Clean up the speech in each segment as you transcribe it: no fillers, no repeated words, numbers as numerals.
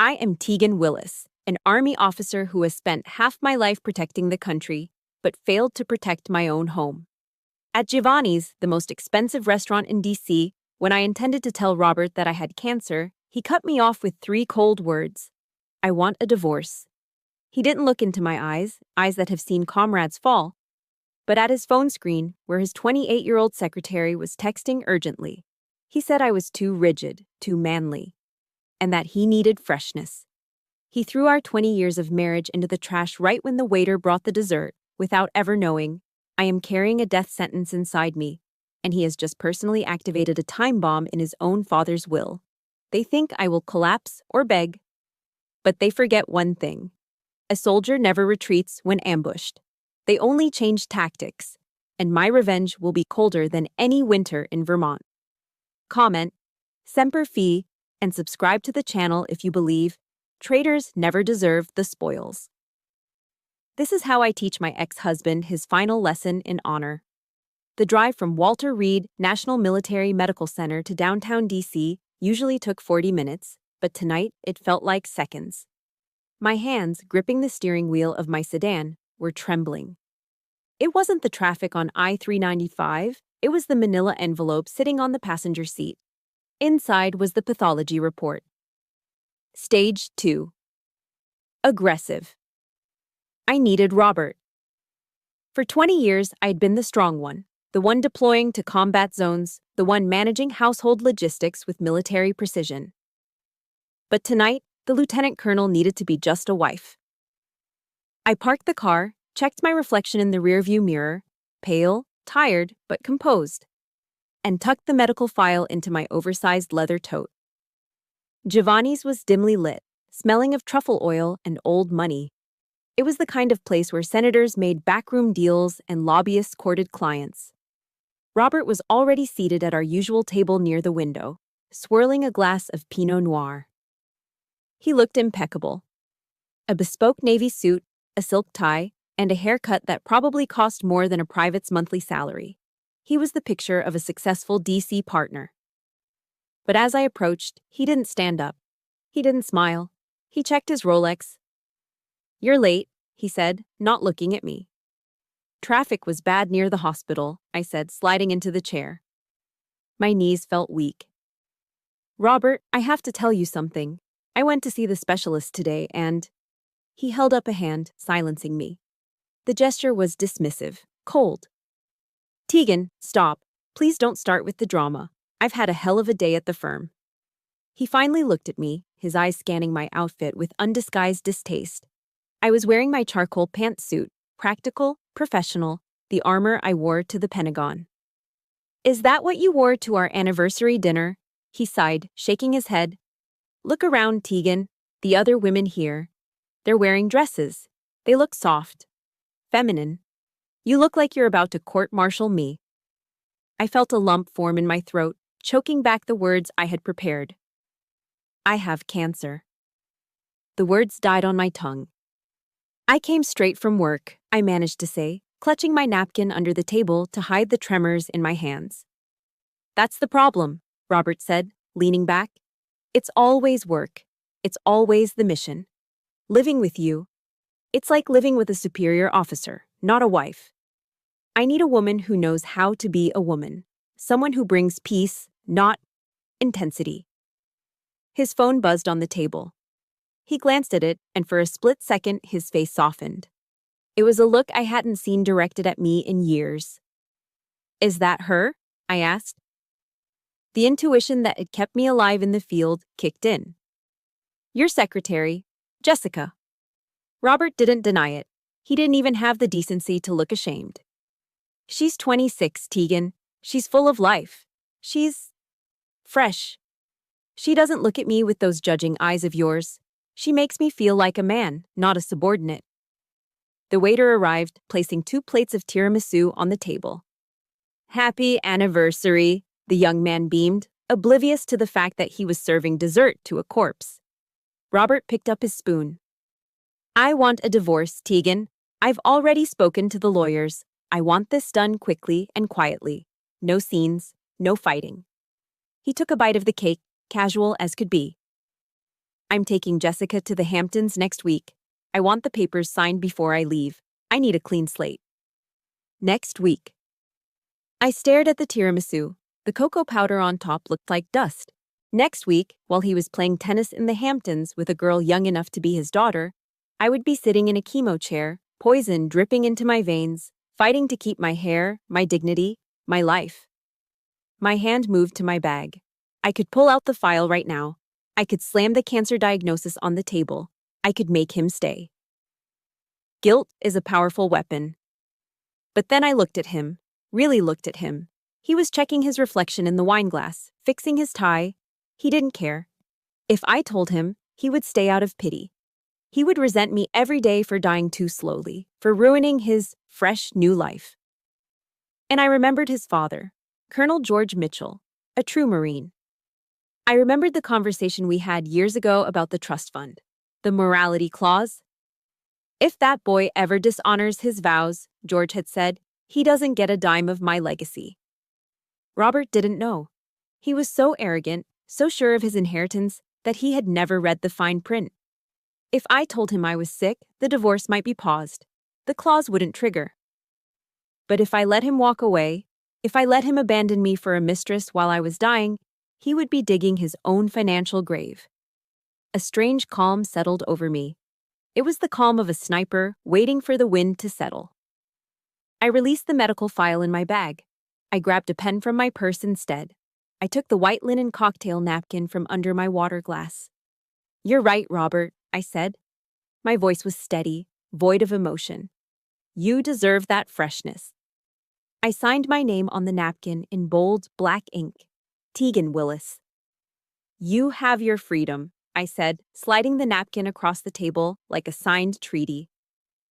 I am Tegan Willis, an Army officer who has spent half my life protecting the country, but failed to protect my own home. At Giovanni's, the most expensive restaurant in DC, when I intended to tell Robert that I had cancer, he cut me off with 3 cold words. I want a divorce. He didn't look into my eyes that have seen comrades fall, but at his phone screen, where his 28-year-old secretary was texting urgently. He said I was too rigid, too manly, and that he needed freshness. He threw our 20 years of marriage into the trash right when the waiter brought the dessert, without ever knowing. I am carrying a death sentence inside me, and he has just personally activated a time bomb in his own father's will. They think I will collapse or beg, but they forget one thing. A soldier never retreats when ambushed. They only change tactics, and my revenge will be colder than any winter in Vermont. Comment, Semper Fi, and subscribe to the channel if you believe traitors never deserve the spoils. This is how I teach my ex-husband his final lesson in honor. The drive from Walter Reed National Military Medical Center to downtown DC usually took 40 minutes, but tonight it felt like seconds. My hands, gripping the steering wheel of my sedan, were trembling. It wasn't the traffic on I-395, it was the manila envelope sitting on the passenger seat. Inside was the pathology report. Stage 2. Aggressive. I needed Robert. For 20 years, I'd been the strong one, the one deploying to combat zones, the one managing household logistics with military precision. But tonight, the lieutenant colonel needed to be just a wife. I parked the car, checked my reflection in the rearview mirror, pale, tired, but composed, and tucked the medical file into my oversized leather tote. Giovanni's was dimly lit, smelling of truffle oil and old money. It was the kind of place where senators made backroom deals and lobbyists courted clients. Robert was already seated at our usual table near the window, swirling a glass of Pinot Noir. He looked impeccable. A bespoke navy suit, a silk tie, and a haircut that probably cost more than a private's monthly salary. He was the picture of a successful DC partner. But as I approached, he didn't stand up. He didn't smile. He checked his Rolex. "You're late," he said, not looking at me. "Traffic was bad near the hospital," I said, sliding into the chair. My knees felt weak. "Robert, I have to tell you something. I went to see the specialist today and—" He held up a hand, silencing me. The gesture was dismissive, cold. "Tegan, stop. Please don't start with the drama. I've had a hell of a day at the firm." He finally looked at me, his eyes scanning my outfit with undisguised distaste. I was wearing my charcoal pantsuit, practical, professional, the armor I wore to the Pentagon. "Is that what you wore to our anniversary dinner?" He sighed, shaking his head. "Look around, Tegan. The other women here. They're wearing dresses. They look soft. Feminine. You look like you're about to court-martial me." I felt a lump form in my throat, choking back the words I had prepared. "I have cancer." The words died on my tongue. "I came straight from work," I managed to say, clutching my napkin under the table to hide the tremors in my hands. "That's the problem," Robert said, leaning back. "It's always work. It's always the mission. Living with you, it's like living with a superior officer, not a wife. I need a woman who knows how to be a woman, someone who brings peace, not intensity." His phone buzzed on the table. He glanced at it, and for a split second, his face softened. It was a look I hadn't seen directed at me in years. "Is that her?" I asked. The intuition that had kept me alive in the field kicked in. "Your secretary, Jessica." Robert didn't deny it. He didn't even have the decency to look ashamed. "She's 26, Tegan. She's full of life. She's fresh. She doesn't look at me with those judging eyes of yours. She makes me feel like a man, not a subordinate." The waiter arrived, placing 2 plates of tiramisu on the table. "Happy anniversary," the young man beamed, oblivious to the fact that he was serving dessert to a corpse. Robert picked up his spoon. "I want a divorce, Tegan. I've already spoken to the lawyers. I want this done quickly and quietly. No scenes, no fighting." He took a bite of the cake, casual as could be. I'm taking Jessica to the Hamptons next week. I want the papers signed before I leave. I need a clean slate. Next week. I stared at the tiramisu. The cocoa powder on top looked like dust. Next week, while he was playing tennis in the Hamptons with a girl young enough to be his daughter, I would be sitting in a chemo chair, poison dripping into my veins, fighting to keep my hair, my dignity, my life. My hand moved to my bag. I could pull out the file right now. I could slam the cancer diagnosis on the table. I could make him stay. Guilt is a powerful weapon. But then I looked at him, really looked at him. He was checking his reflection in the wine glass, fixing his tie. He didn't care. If I told him, he would stay out of pity. He would resent me every day for dying too slowly, for ruining his fresh new life. And I remembered his father, Colonel George Mitchell, a true Marine. I remembered the conversation we had years ago about the trust fund, the morality clause. If that boy ever dishonors his vows, George had said, he doesn't get a dime of my legacy. Robert didn't know. He was so arrogant, so sure of his inheritance, that he had never read the fine print. If I told him I was sick, the divorce might be paused. The clause wouldn't trigger. But if I let him walk away, if I let him abandon me for a mistress while I was dying, he would be digging his own financial grave. A strange calm settled over me. It was the calm of a sniper waiting for the wind to settle. I released the medical file in my bag. I grabbed a pen from my purse instead. I took the white linen cocktail napkin from under my water glass. "You're right, Robert," I said. My voice was steady, void of emotion. "You deserve that freshness." I signed my name on the napkin in bold black ink. Tegan Willis. "You have your freedom," I said, sliding the napkin across the table like a signed treaty.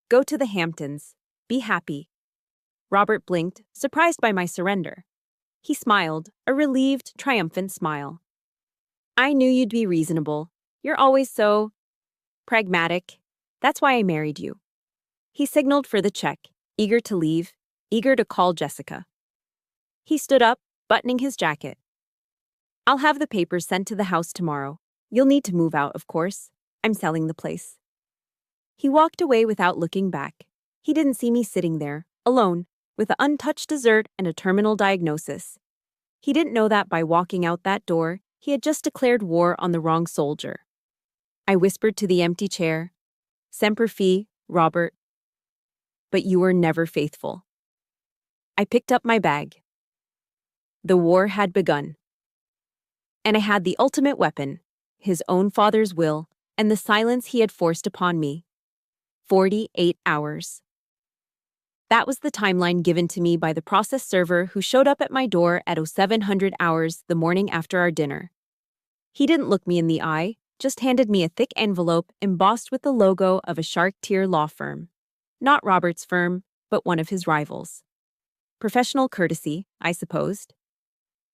"Go to the Hamptons. Be happy." Robert blinked, surprised by my surrender. He smiled, a relieved, triumphant smile. "I knew you'd be reasonable. You're always so pragmatic. That's why I married you." He signaled for the check, eager to leave, eager to call Jessica. He stood up, buttoning his jacket. "I'll have the papers sent to the house tomorrow. You'll need to move out, of course. I'm selling the place." He walked away without looking back. He didn't see me sitting there, alone, with an untouched dessert and a terminal diagnosis. He didn't know that by walking out that door, he had just declared war on the wrong soldier. I whispered to the empty chair, "Semper Fi, Robert. But you were never faithful." I picked up my bag. The war had begun. And I had the ultimate weapon, his own father's will, and the silence he had forced upon me. 48 hours. That was the timeline given to me by the process server who showed up at my door at 0700 hours the morning after our dinner. He didn't look me in the eye, just handed me a thick envelope embossed with the logo of a Shark-tier law firm. Not Robert's firm, but one of his rivals. Professional courtesy, I supposed.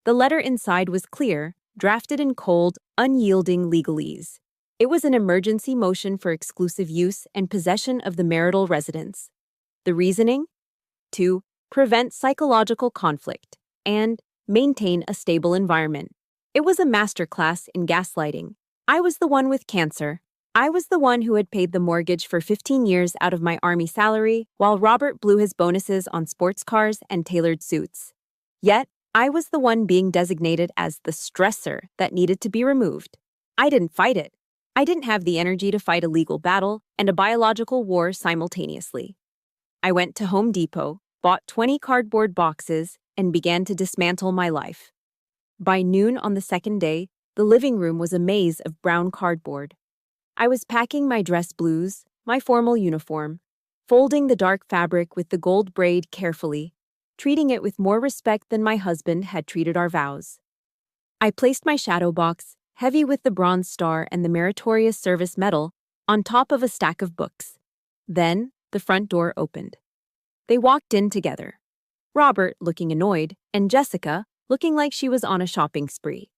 The letter inside was clear, drafted in cold, unyielding legalese. It was an emergency motion for exclusive use and possession of the marital residence. The reasoning? To prevent psychological conflict and maintain a stable environment. It was a masterclass in gaslighting. I was the one with cancer. I was the one who had paid the mortgage for 15 years out of my army salary, while Robert blew his bonuses on sports cars and tailored suits. Yet, I was the one being designated as the stressor that needed to be removed. I didn't fight it. I didn't have the energy to fight a legal battle and a biological war simultaneously. I went to Home Depot, bought 20 cardboard boxes, and began to dismantle my life. By noon on the second day, the living room was a maze of brown cardboard. I was packing my dress blues, my formal uniform, folding the dark fabric with the gold braid carefully, treating it with more respect than my husband had treated our vows. I placed my shadow box, heavy with the bronze star and the meritorious service medal, on top of a stack of books. Then, the front door opened. They walked in together. Robert, looking annoyed, and Jessica, looking like she was on a shopping spree.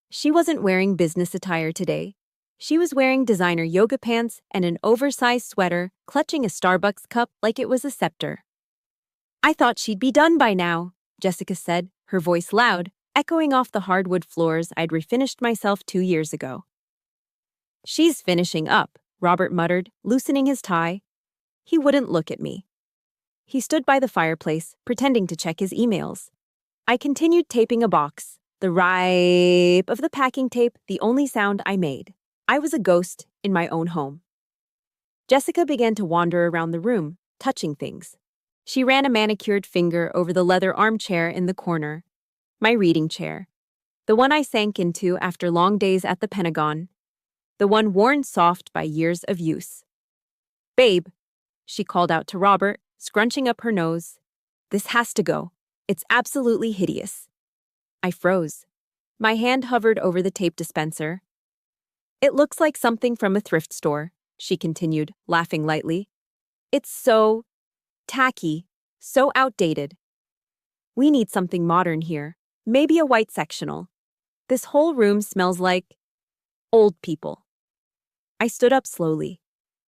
She wasn't wearing business attire today. She was wearing designer yoga pants and an oversized sweater, clutching a Starbucks cup like it was a scepter. "I thought she'd be done by now," Jessica said, her voice loud, echoing off the hardwood floors I'd refinished myself 2 years ago. She's finishing up, Robert muttered, loosening his tie. He wouldn't look at me. He stood by the fireplace, pretending to check his emails. I continued taping a box, the ripe of the packing tape the only sound I made. I was a ghost in my own home. Jessica began to wander around the room, touching things. She ran a manicured finger over the leather armchair in the corner. My reading chair. The one I sank into after long days at the Pentagon. The one worn soft by years of use. Babe, she called out to Robert, scrunching up her nose. This has to go. It's absolutely hideous. I froze. My hand hovered over the tape dispenser. It looks like something from a thrift store, she continued, laughing lightly. It's so tacky, so outdated. We need something modern here, maybe a white sectional. This whole room smells like old people. I stood up slowly.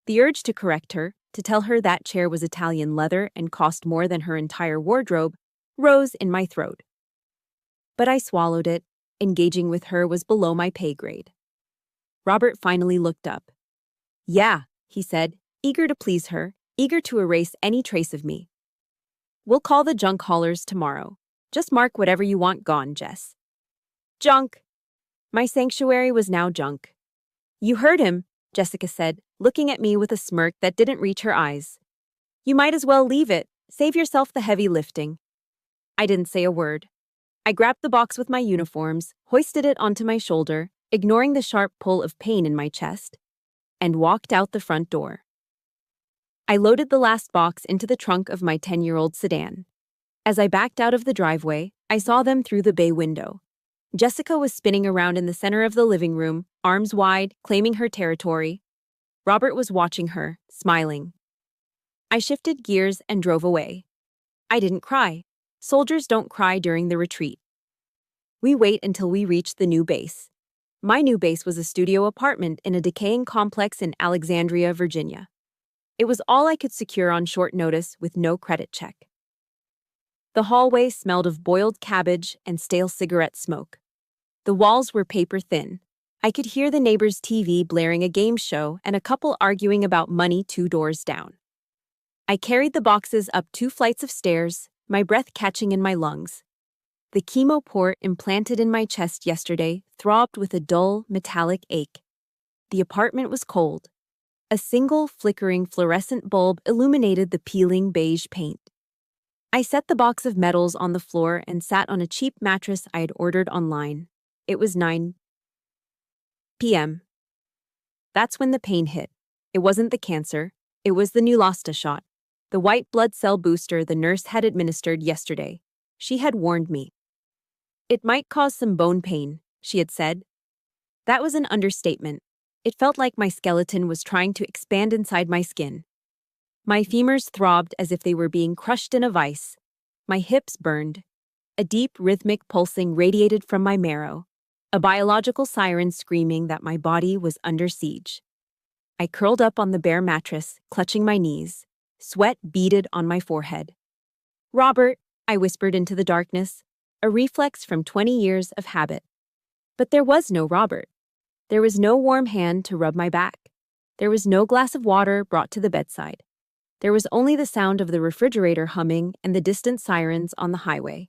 The urge to correct her, to tell her that chair was Italian leather and cost more than her entire wardrobe, rose in my throat. But I swallowed it. Engaging with her was below my pay grade. Robert finally looked up. Yeah, he said, eager to please her, eager to erase any trace of me. We'll call the junk haulers tomorrow. Just mark whatever you want gone, Jess. Junk. My sanctuary was now junk. You heard him, Jessica said, looking at me with a smirk that didn't reach her eyes. You might as well leave it. Save yourself the heavy lifting. I didn't say a word. I grabbed the box with my uniforms, hoisted it onto my shoulder, ignoring the sharp pull of pain in my chest, and walked out the front door. I loaded the last box into the trunk of my 10-year-old sedan. As I backed out of the driveway, I saw them through the bay window. Jessica was spinning around in the center of the living room, arms wide, claiming her territory. Robert was watching her, smiling. I shifted gears and drove away. I didn't cry. Soldiers don't cry during the retreat. We wait until we reach the new base. My new base was a studio apartment in a decaying complex in Alexandria, Virginia. It was all I could secure on short notice with no credit check. The hallway smelled of boiled cabbage and stale cigarette smoke. The walls were paper thin. I could hear the neighbor's TV blaring a game show and a couple arguing about money 2 doors down. I carried the boxes up 2 flights of stairs, my breath catching in my lungs. The chemo port implanted in my chest yesterday throbbed with a dull, metallic ache. The apartment was cold. A single flickering fluorescent bulb illuminated the peeling beige paint. I set the box of medals on the floor and sat on a cheap mattress I had ordered online. It was 9 p.m. That's when the pain hit. It wasn't the cancer. It was the Neulasta shot. The white blood cell booster the nurse had administered yesterday. She had warned me. It might cause some bone pain, she had said. That was an understatement. It felt like my skeleton was trying to expand inside my skin. My femurs throbbed as if they were being crushed in a vice. My hips burned. A deep, rhythmic pulsing radiated from my marrow, a biological siren screaming that my body was under siege. I curled up on the bare mattress, clutching my knees. Sweat beaded on my forehead. Robert, I whispered into the darkness, a reflex from 20 years of habit. But there was no Robert. There was no warm hand to rub my back. There was no glass of water brought to the bedside. There was only the sound of the refrigerator humming and the distant sirens on the highway.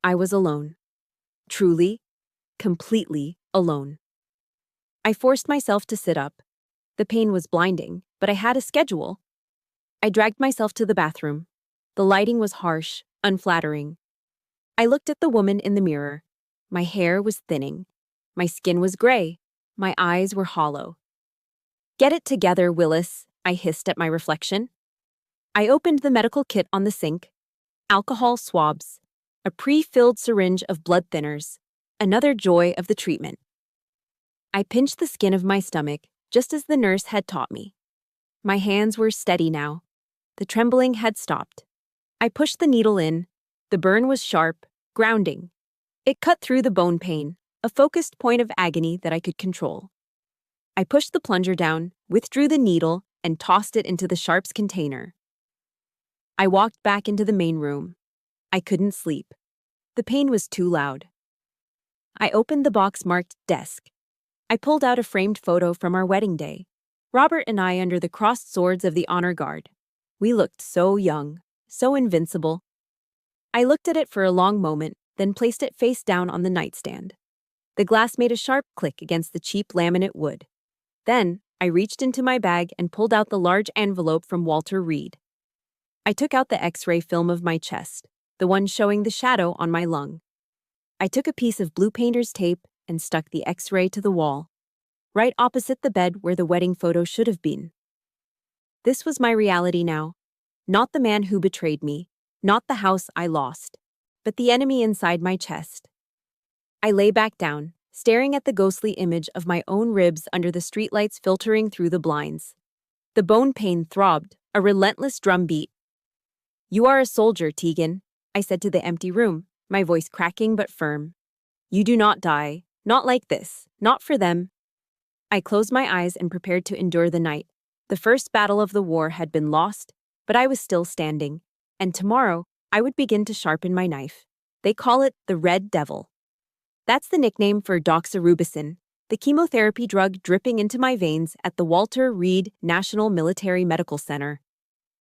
I was alone. Truly, completely alone. I forced myself to sit up. The pain was blinding, but I had a schedule. I dragged myself to the bathroom. The lighting was harsh, unflattering. I looked at the woman in the mirror. My hair was thinning. My skin was gray. My eyes were hollow. Get it together, Willis, I hissed at my reflection. I opened the medical kit on the sink. Alcohol swabs. A pre-filled syringe of blood thinners. Another joy of the treatment. I pinched the skin of my stomach, just as the nurse had taught me. My hands were steady now. The trembling had stopped. I pushed the needle in. The burn was sharp, grounding. It cut through the bone pain, a focused point of agony that I could control. I pushed the plunger down, withdrew the needle, and tossed it into the sharps container. I walked back into the main room. I couldn't sleep. The pain was too loud. I opened the box marked desk. I pulled out a framed photo from our wedding day. Robert and I under the crossed swords of the honor guard. We looked so young, so invincible. I looked at it for a long moment, then placed it face down on the nightstand. The glass made a sharp click against the cheap laminate wood. Then, I reached into my bag and pulled out the large envelope from Walter Reed. I took out the X-ray film of my chest, the one showing the shadow on my lung. I took a piece of blue painter's tape and stuck the X-ray to the wall, right opposite the bed where the wedding photo should have been. This was my reality now. Not the man who betrayed me, not the house I lost, but the enemy inside my chest. I lay back down, staring at the ghostly image of my own ribs under the streetlights filtering through the blinds. The bone pain throbbed, a relentless drumbeat. "You are a soldier, Tegan," I said to the empty room, my voice cracking but firm. "You do not die, not like this, not for them." I closed my eyes and prepared to endure the night. The first battle of the war had been lost, but I was still standing, and tomorrow I would begin to sharpen my knife. They call it the Red Devil. That's the nickname for doxorubicin, the chemotherapy drug dripping into my veins at the Walter Reed National Military Medical Center.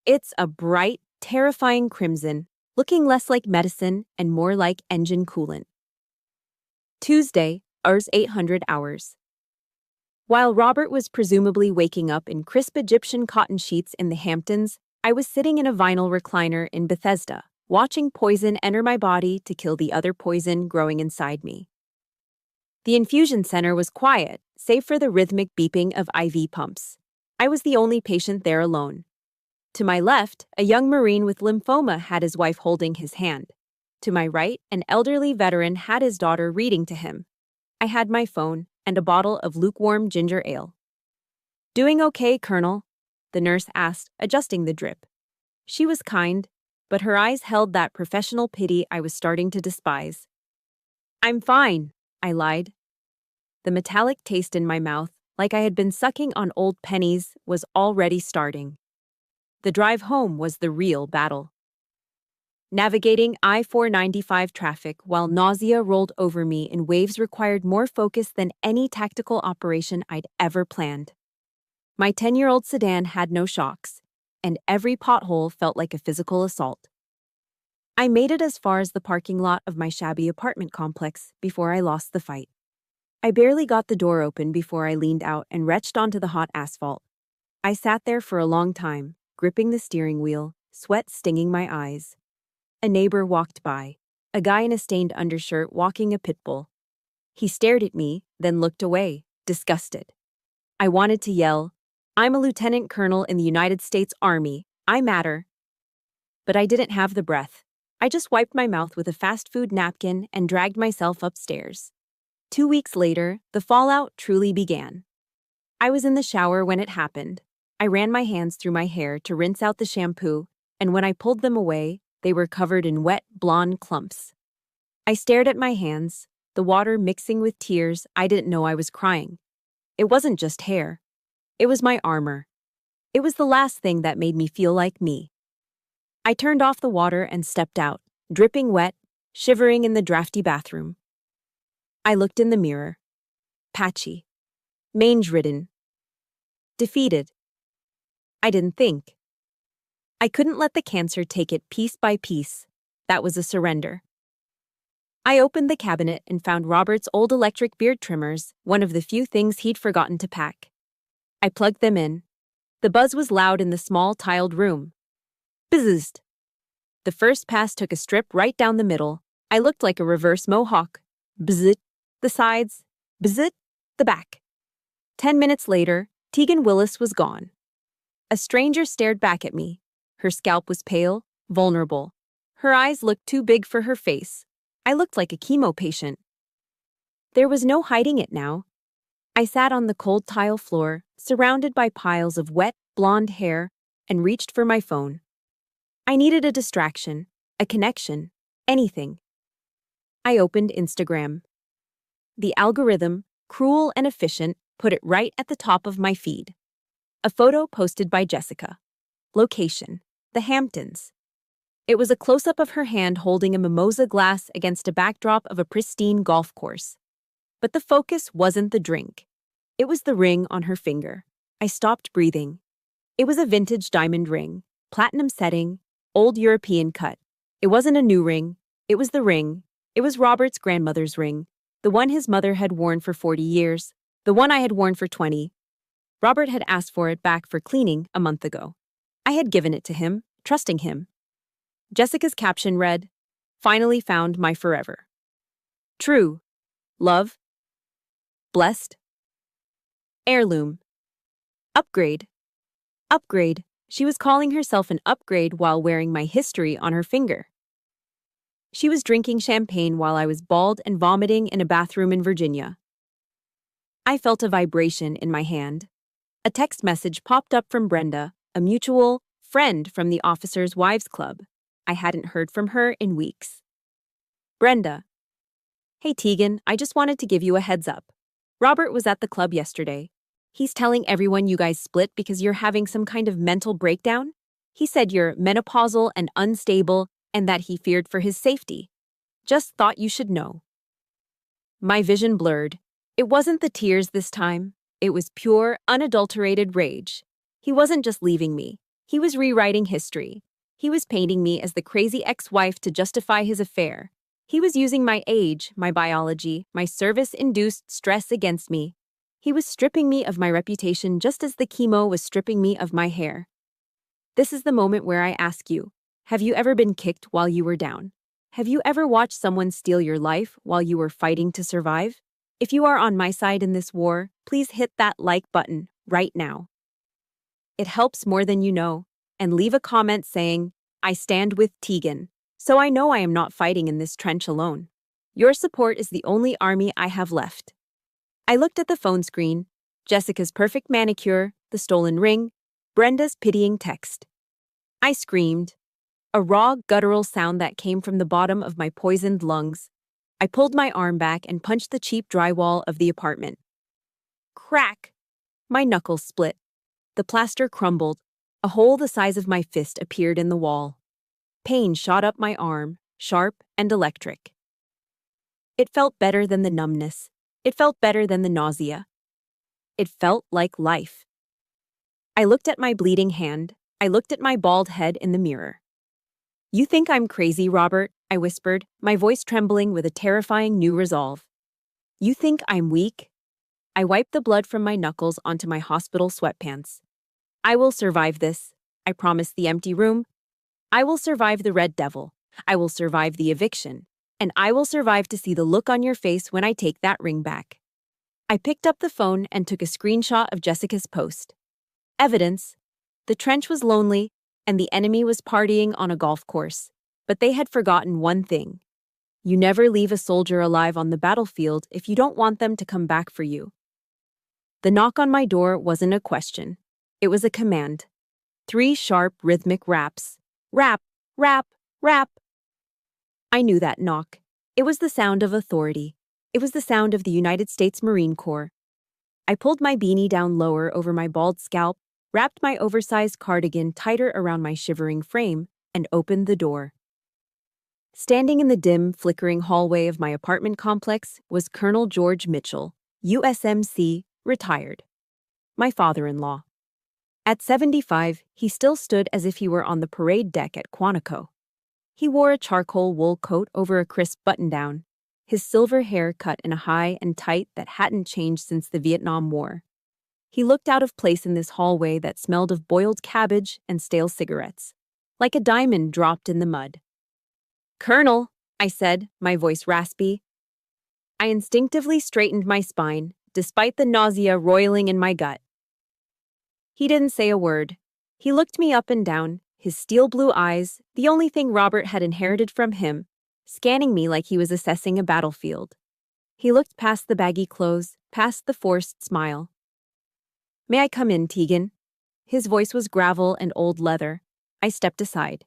It's a bright, terrifying crimson, looking less like medicine and more like engine coolant. Tuesday, Rs 800 hours. While Robert was presumably waking up in crisp Egyptian cotton sheets in the Hamptons, I was sitting in a vinyl recliner in Bethesda, watching poison enter my body to kill the other poison growing inside me. The infusion center was quiet, save for the rhythmic beeping of IV pumps. I was the only patient there alone. To my left, a young Marine with lymphoma had his wife holding his hand. To my right, an elderly veteran had his daughter reading to him. I had my phone and a bottle of lukewarm ginger ale. "Doing okay, Colonel?" the nurse asked, adjusting the drip. She was kind, but her eyes held that professional pity I was starting to despise. "I'm fine," I lied. The metallic taste in my mouth, like I had been sucking on old pennies, was already starting. The drive home was the real battle. Navigating I-495 traffic while nausea rolled over me in waves required more focus than any tactical operation I'd ever planned. My 10-year-old sedan had no shocks, and every pothole felt like a physical assault. I made it as far as the parking lot of my shabby apartment complex before I lost the fight. I barely got the door open before I leaned out and retched onto the hot asphalt. I sat there for a long time, gripping the steering wheel, sweat stinging my eyes. A neighbor walked by, a guy in a stained undershirt walking a pit bull. He stared at me, then looked away, disgusted. I wanted to yell, "I'm a lieutenant colonel in the United States Army, I matter." But I didn't have the breath. I just wiped my mouth with a fast food napkin and dragged myself upstairs. 2 weeks later, the fallout truly began. I was in the shower when it happened. I ran my hands through my hair to rinse out the shampoo, and when I pulled them away, they were covered in wet, blonde clumps. I stared at my hands, the water mixing with tears. I didn't know I was crying. It wasn't just hair. It was my armor. It was the last thing that made me feel like me. I turned off the water and stepped out, dripping wet, shivering in the drafty bathroom. I looked in the mirror. Patchy. Mange-ridden. Defeated. I didn't think. I couldn't let the cancer take it piece by piece. That was a surrender. I opened the cabinet and found Robert's old electric beard trimmers, one of the few things he'd forgotten to pack. I plugged them in. The buzz was loud in the small, tiled room. Bzzzt. The first pass took a strip right down the middle. I looked like a reverse mohawk. Bzzzt. The sides. Bzzzt. The back. 10 minutes later, Tegan Willis was gone. A stranger stared back at me. Her scalp was pale, vulnerable. Her eyes looked too big for her face. I looked like a chemo patient. There was no hiding it now. I sat on the cold tile floor, surrounded by piles of wet, blonde hair, and reached for my phone. I needed a distraction, a connection, anything. I opened Instagram. The algorithm, cruel and efficient, put it right at the top of my feed. A photo posted by Jessica. Location: the Hamptons. It was a close-up of her hand holding a mimosa glass against a backdrop of a pristine golf course. But the focus wasn't the drink. It was the ring on her finger. I stopped breathing. It was a vintage diamond ring, platinum setting, old European cut. It wasn't a new ring. It was the ring. It was Robert's grandmother's ring, the one his mother had worn for 40 years, the one I had worn for 20. Robert had asked for it back for cleaning a month ago. I had given it to him, trusting him. Jessica's caption read, "Finally found my forever. True. Love. Blessed. Heirloom. Upgrade. Upgrade." She was calling herself an upgrade while wearing my history on her finger. She was drinking champagne while I was bald and vomiting in a bathroom in Virginia. I felt a vibration in my hand. A text message popped up from Brenda, a mutual friend from the Officers' Wives Club. I hadn't heard from her in weeks. Brenda. "Hey Tegan, I just wanted to give you a heads up. Robert was at the club yesterday. He's telling everyone you guys split because you're having some kind of mental breakdown. He said you're menopausal and unstable and that he feared for his safety. Just thought you should know." My vision blurred. It wasn't the tears this time. It was pure, unadulterated rage. He wasn't just leaving me. He was rewriting history. He was painting me as the crazy ex-wife to justify his affair. He was using my age, my biology, my service-induced stress against me. He was stripping me of my reputation just as the chemo was stripping me of my hair. This is the moment where I ask you, have you ever been kicked while you were down? Have you ever watched someone steal your life while you were fighting to survive? If you are on my side in this war, please hit that like button right now. It helps more than you know, and leave a comment saying, "I stand with Tegan," so I know I am not fighting in this trench alone. Your support is the only army I have left. I looked at the phone screen, Jessica's perfect manicure, the stolen ring, Brenda's pitying text. I screamed, a raw, guttural sound that came from the bottom of my poisoned lungs. I pulled my arm back and punched the cheap drywall of the apartment. Crack! My knuckles split. The plaster crumbled. A hole the size of my fist appeared in the wall. Pain shot up my arm, sharp and electric. It felt better than the numbness. It felt better than the nausea. It felt like life. I looked at my bleeding hand. I looked at my bald head in the mirror. "You think I'm crazy, Robert?" I whispered, my voice trembling with a terrifying new resolve. "You think I'm weak?" I wiped the blood from my knuckles onto my hospital sweatpants. "I will survive this. I promised the empty room. I will survive the Red Devil. I will survive the eviction. And I will survive to see the look on your face when I take that ring back." I picked up the phone and took a screenshot of Jessica's post. Evidence. The trench was lonely, and the enemy was partying on a golf course. But they had forgotten one thing. You never leave a soldier alive on the battlefield if you don't want them to come back for you. The knock on my door wasn't a question. It was a command. 3 sharp, rhythmic raps. Rap, rap, rap. I knew that knock. It was the sound of authority. It was the sound of the United States Marine Corps. I pulled my beanie down lower over my bald scalp, wrapped my oversized cardigan tighter around my shivering frame, and opened the door. Standing in the dim, flickering hallway of my apartment complex was Colonel George Mitchell, USMC, retired. My father-in-law. At 75, he still stood as if he were on the parade deck at Quantico. He wore a charcoal wool coat over a crisp button-down, his silver hair cut in a high and tight that hadn't changed since the Vietnam War. He looked out of place in this hallway that smelled of boiled cabbage and stale cigarettes, like a diamond dropped in the mud. "Colonel," I said, my voice raspy. I instinctively straightened my spine, despite the nausea roiling in my gut. He didn't say a word. He looked me up and down, his steel blue eyes, the only thing Robert had inherited from him, scanning me like he was assessing a battlefield. He looked past the baggy clothes, past the forced smile. "May I come in, Tegan?" His voice was gravel and old leather. I stepped aside.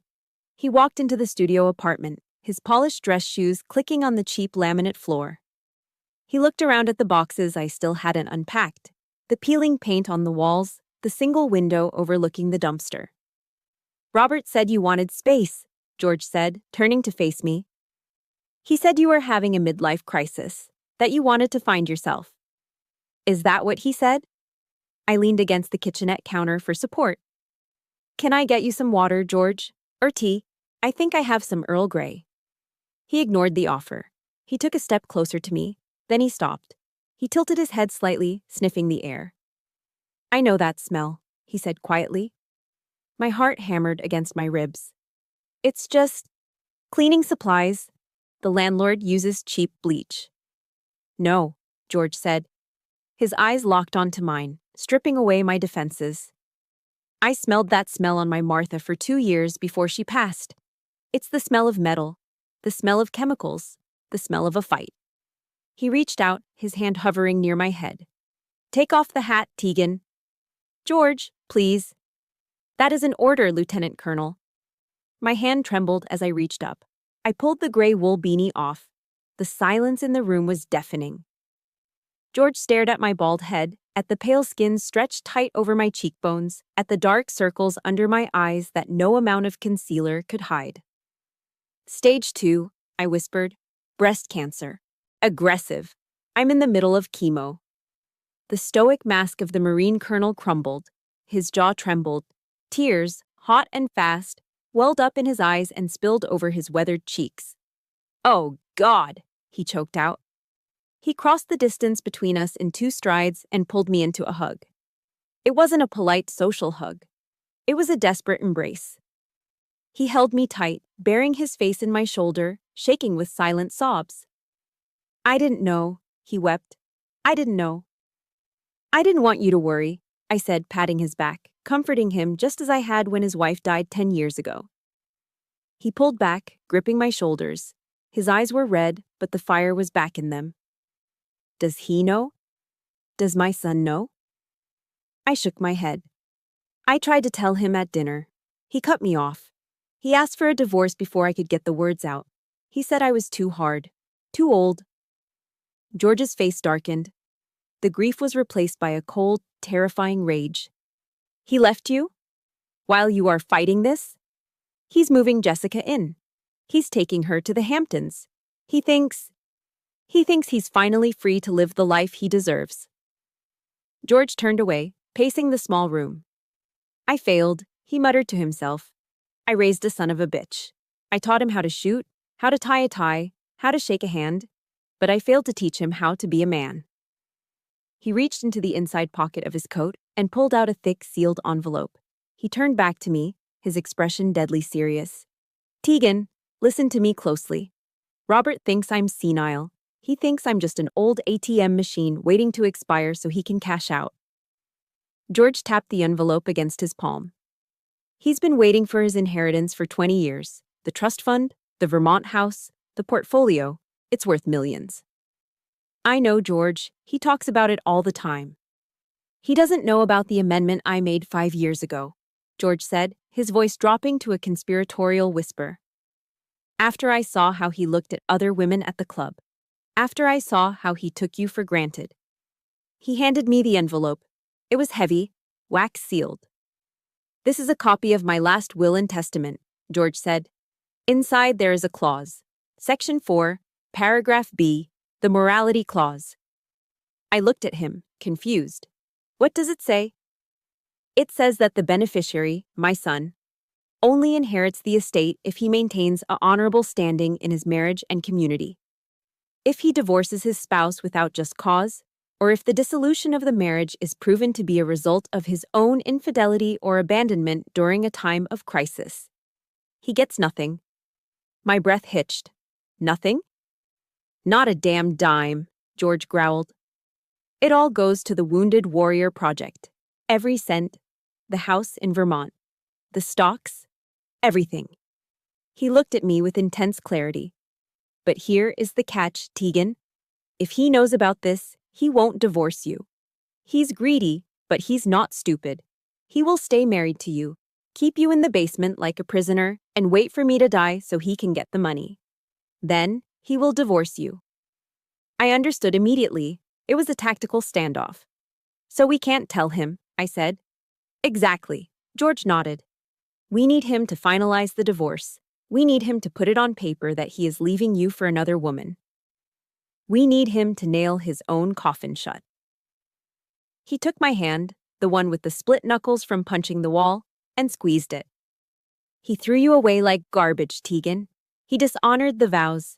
He walked into the studio apartment, his polished dress shoes clicking on the cheap laminate floor. He looked around at the boxes I still hadn't unpacked, the peeling paint on the walls, the single window overlooking the dumpster. "Robert said you wanted space," George said, turning to face me. "He said you were having a midlife crisis, that you wanted to find yourself." Is that what he said? I leaned against the kitchenette counter for support. Can I get you some water, George? Or tea? I think I have some Earl Grey. He ignored the offer. He took a step closer to me, then he stopped. He tilted his head slightly, sniffing the air. I know that smell, he said quietly. My heart hammered against my ribs. It's just cleaning supplies. The landlord uses cheap bleach. No, George said. His eyes locked onto mine, stripping away my defenses. I smelled that smell on my Martha for 2 years before she passed. It's the smell of metal, the smell of chemicals, the smell of a fight. He reached out, his hand hovering near my head. Take off the hat, Tegan. George, please. That is an order, Lieutenant Colonel. My hand trembled as I reached up. I pulled the gray wool beanie off. The silence in the room was deafening. George stared at my bald head, at the pale skin stretched tight over my cheekbones, at the dark circles under my eyes that no amount of concealer could hide. Stage 2, I whispered. Breast cancer. Aggressive. I'm in the middle of chemo. The stoic mask of the Marine colonel crumbled. His jaw trembled. Tears, hot and fast, welled up in his eyes and spilled over his weathered cheeks. Oh, God, he choked out. He crossed the distance between us in 2 strides and pulled me into a hug. It wasn't a polite social hug. It was a desperate embrace. He held me tight, burying his face in my shoulder, shaking with silent sobs. I didn't know, he wept. I didn't know. I didn't want you to worry, I said, patting his back, comforting him just as I had when his wife died 10 years ago. He pulled back, gripping my shoulders. His eyes were red, but the fire was back in them. Does he know? Does my son know? I shook my head. I tried to tell him at dinner. He cut me off. He asked for a divorce before I could get the words out. He said I was too hard, too old. George's face darkened. The grief was replaced by a cold, terrifying rage. He left you? While you are fighting this? He's moving Jessica in. He's taking her to the Hamptons. He thinks he's finally free to live the life he deserves. George turned away, pacing the small room. I failed, he muttered to himself. I raised a son of a bitch. I taught him how to shoot, how to tie a tie, how to shake a hand, but I failed to teach him how to be a man. He reached into the inside pocket of his coat and pulled out a thick, sealed envelope. He turned back to me, his expression deadly serious. Tegan, listen to me closely. Robert thinks I'm senile. He thinks I'm just an old ATM machine waiting to expire so he can cash out. George tapped the envelope against his palm. He's been waiting for his inheritance for 20 years. The trust fund, the Vermont house, the portfolio, it's worth millions. I know George, he talks about it all the time. He doesn't know about the amendment I made 5 years ago, George said, his voice dropping to a conspiratorial whisper. After I saw how he looked at other women at the club, after I saw how he took you for granted. He handed me the envelope. It was heavy, wax sealed. This is a copy of my last will and testament, George said. Inside there is a clause. Section 4, paragraph B, the morality clause. I looked at him, confused. What does it say? It says that the beneficiary, my son, only inherits the estate if he maintains an honorable standing in his marriage and community. If he divorces his spouse without just cause, or if the dissolution of the marriage is proven to be a result of his own infidelity or abandonment during a time of crisis, he gets nothing. My breath hitched. Nothing? Not a damn dime, George growled. It all goes to the Wounded Warrior Project. Every cent, the house in Vermont, the stocks, everything. He looked at me with intense clarity. But here is the catch, Tegan. If he knows about this, he won't divorce you. He's greedy, but he's not stupid. He will stay married to you, keep you in the basement like a prisoner, and wait for me to die so he can get the money. Then, he will divorce you. I understood immediately. It was a tactical standoff. So we can't tell him, I said. Exactly, George nodded. We need him to finalize the divorce. We need him to put it on paper that he is leaving you for another woman. We need him to nail his own coffin shut. He took my hand, the one with the split knuckles from punching the wall, and squeezed it. He threw you away like garbage, Tegan. He dishonored the vows.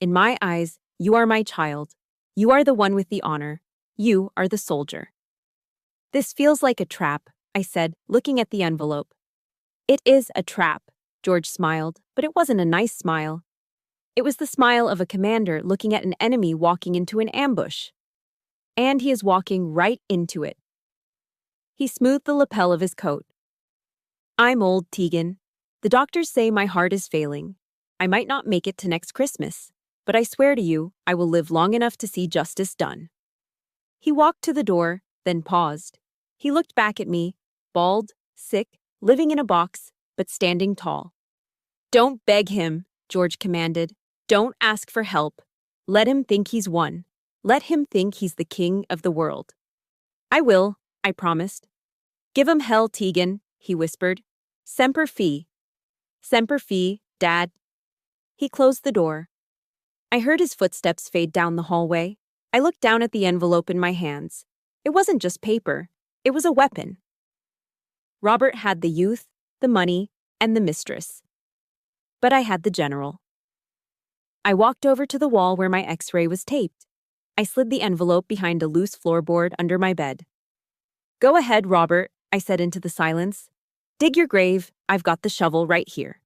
In my eyes, you are my child. You are the one with the honor. You are the soldier. This feels like a trap, I said, looking at the envelope. It is a trap, George smiled, but it wasn't a nice smile. It was the smile of a commander looking at an enemy walking into an ambush. And he is walking right into it. He smoothed the lapel of his coat. I'm old, Tegan. The doctors say my heart is failing. I might not make it to next Christmas, but I swear to you, I will live long enough to see justice done. He walked to the door, then paused. He looked back at me, bald, sick, living in a box, but standing tall. Don't beg him, George commanded. Don't ask for help. Let him think he's won. Let him think he's the king of the world. I will, I promised. Give him hell, Tegan, he whispered. Semper Fi. Semper Fi, Dad. He closed the door. I heard his footsteps fade down the hallway. I looked down at the envelope in my hands. It wasn't just paper. It was a weapon. Robert had the youth, the money, and the mistress. But I had the general. I walked over to the wall where my X-ray was taped. I slid the envelope behind a loose floorboard under my bed. Go ahead, Robert, I said into the silence. Dig your grave. I've got the shovel right here.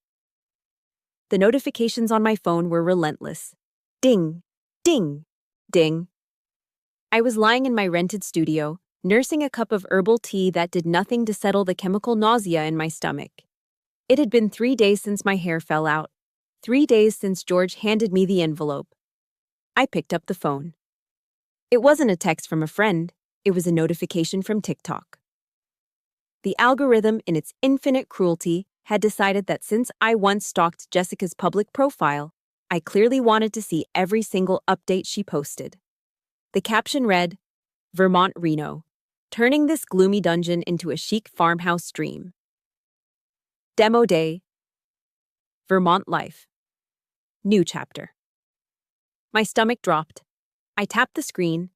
The notifications on my phone were relentless. Ding, ding, ding. I was lying in my rented studio, nursing a cup of herbal tea that did nothing to settle the chemical nausea in my stomach. It had been 3 days since my hair fell out. 3 days since George handed me the envelope. I picked up the phone. It wasn't a text from a friend. It was a notification from TikTok. The algorithm, in its infinite cruelty, had decided that since I once stalked Jessica's public profile, I clearly wanted to see every single update she posted. The caption read, Vermont Reno, turning this gloomy dungeon into a chic farmhouse dream. Demo day. Vermont life. New chapter. My stomach dropped. I tapped the screen.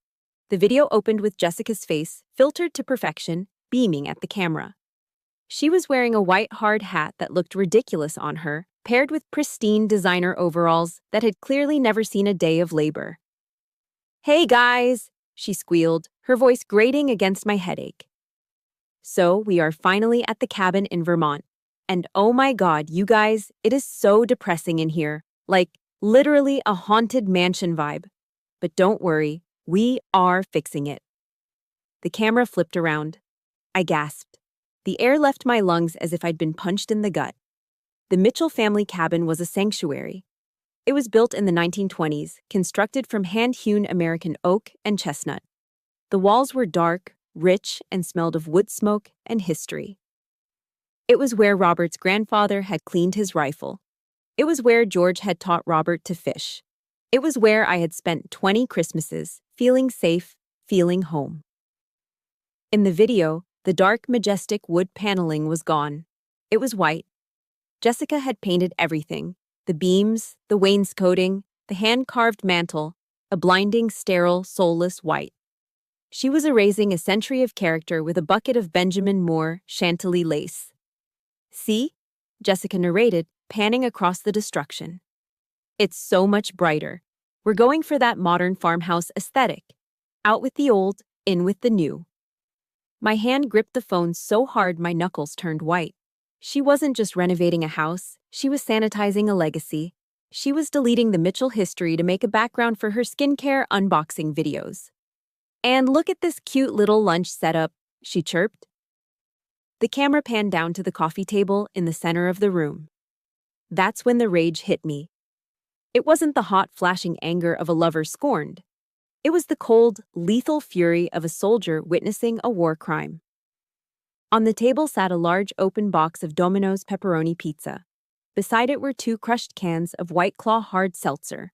The video opened with Jessica's face, filtered to perfection, beaming at the camera. She was wearing a white hard hat that looked ridiculous on her, paired with pristine designer overalls that had clearly never seen a day of labor. Hey guys, she squealed, her voice grating against my headache. So we are finally at the cabin in Vermont. And oh my God, you guys, it is so depressing in here. Like, literally a haunted mansion vibe. But don't worry, we are fixing it. The camera flipped around. I gasped. The air left my lungs as if I'd been punched in the gut. The Mitchell family cabin was a sanctuary. It was built in the 1920s, constructed from hand-hewn American oak and chestnut. The walls were dark, rich, and smelled of wood smoke and history. It was where Robert's grandfather had cleaned his rifle. It was where George had taught Robert to fish. It was where I had spent 20 Christmases, feeling safe, feeling home. In the video, the dark, majestic wood paneling was gone. It was white. Jessica had painted everything. The beams, the wainscoting, the hand-carved mantel, a blinding, sterile, soulless white. She was erasing a century of character with a bucket of Benjamin Moore Chantilly lace. See? Jessica narrated, panning across the destruction. It's so much brighter. We're going for that modern farmhouse aesthetic. Out with the old, in with the new. My hand gripped the phone so hard my knuckles turned white. She wasn't just renovating a house, she was sanitizing a legacy. She was deleting the Mitchell history to make a background for her skincare unboxing videos. And look at this cute little lunch setup, she chirped. The camera panned down to the coffee table in the center of the room. That's when the rage hit me. It wasn't the hot, flashing anger of a lover scorned. It was the cold, lethal fury of a soldier witnessing a war crime. On the table sat a large open box of Domino's pepperoni pizza. Beside it were 2 crushed cans of White Claw hard seltzer.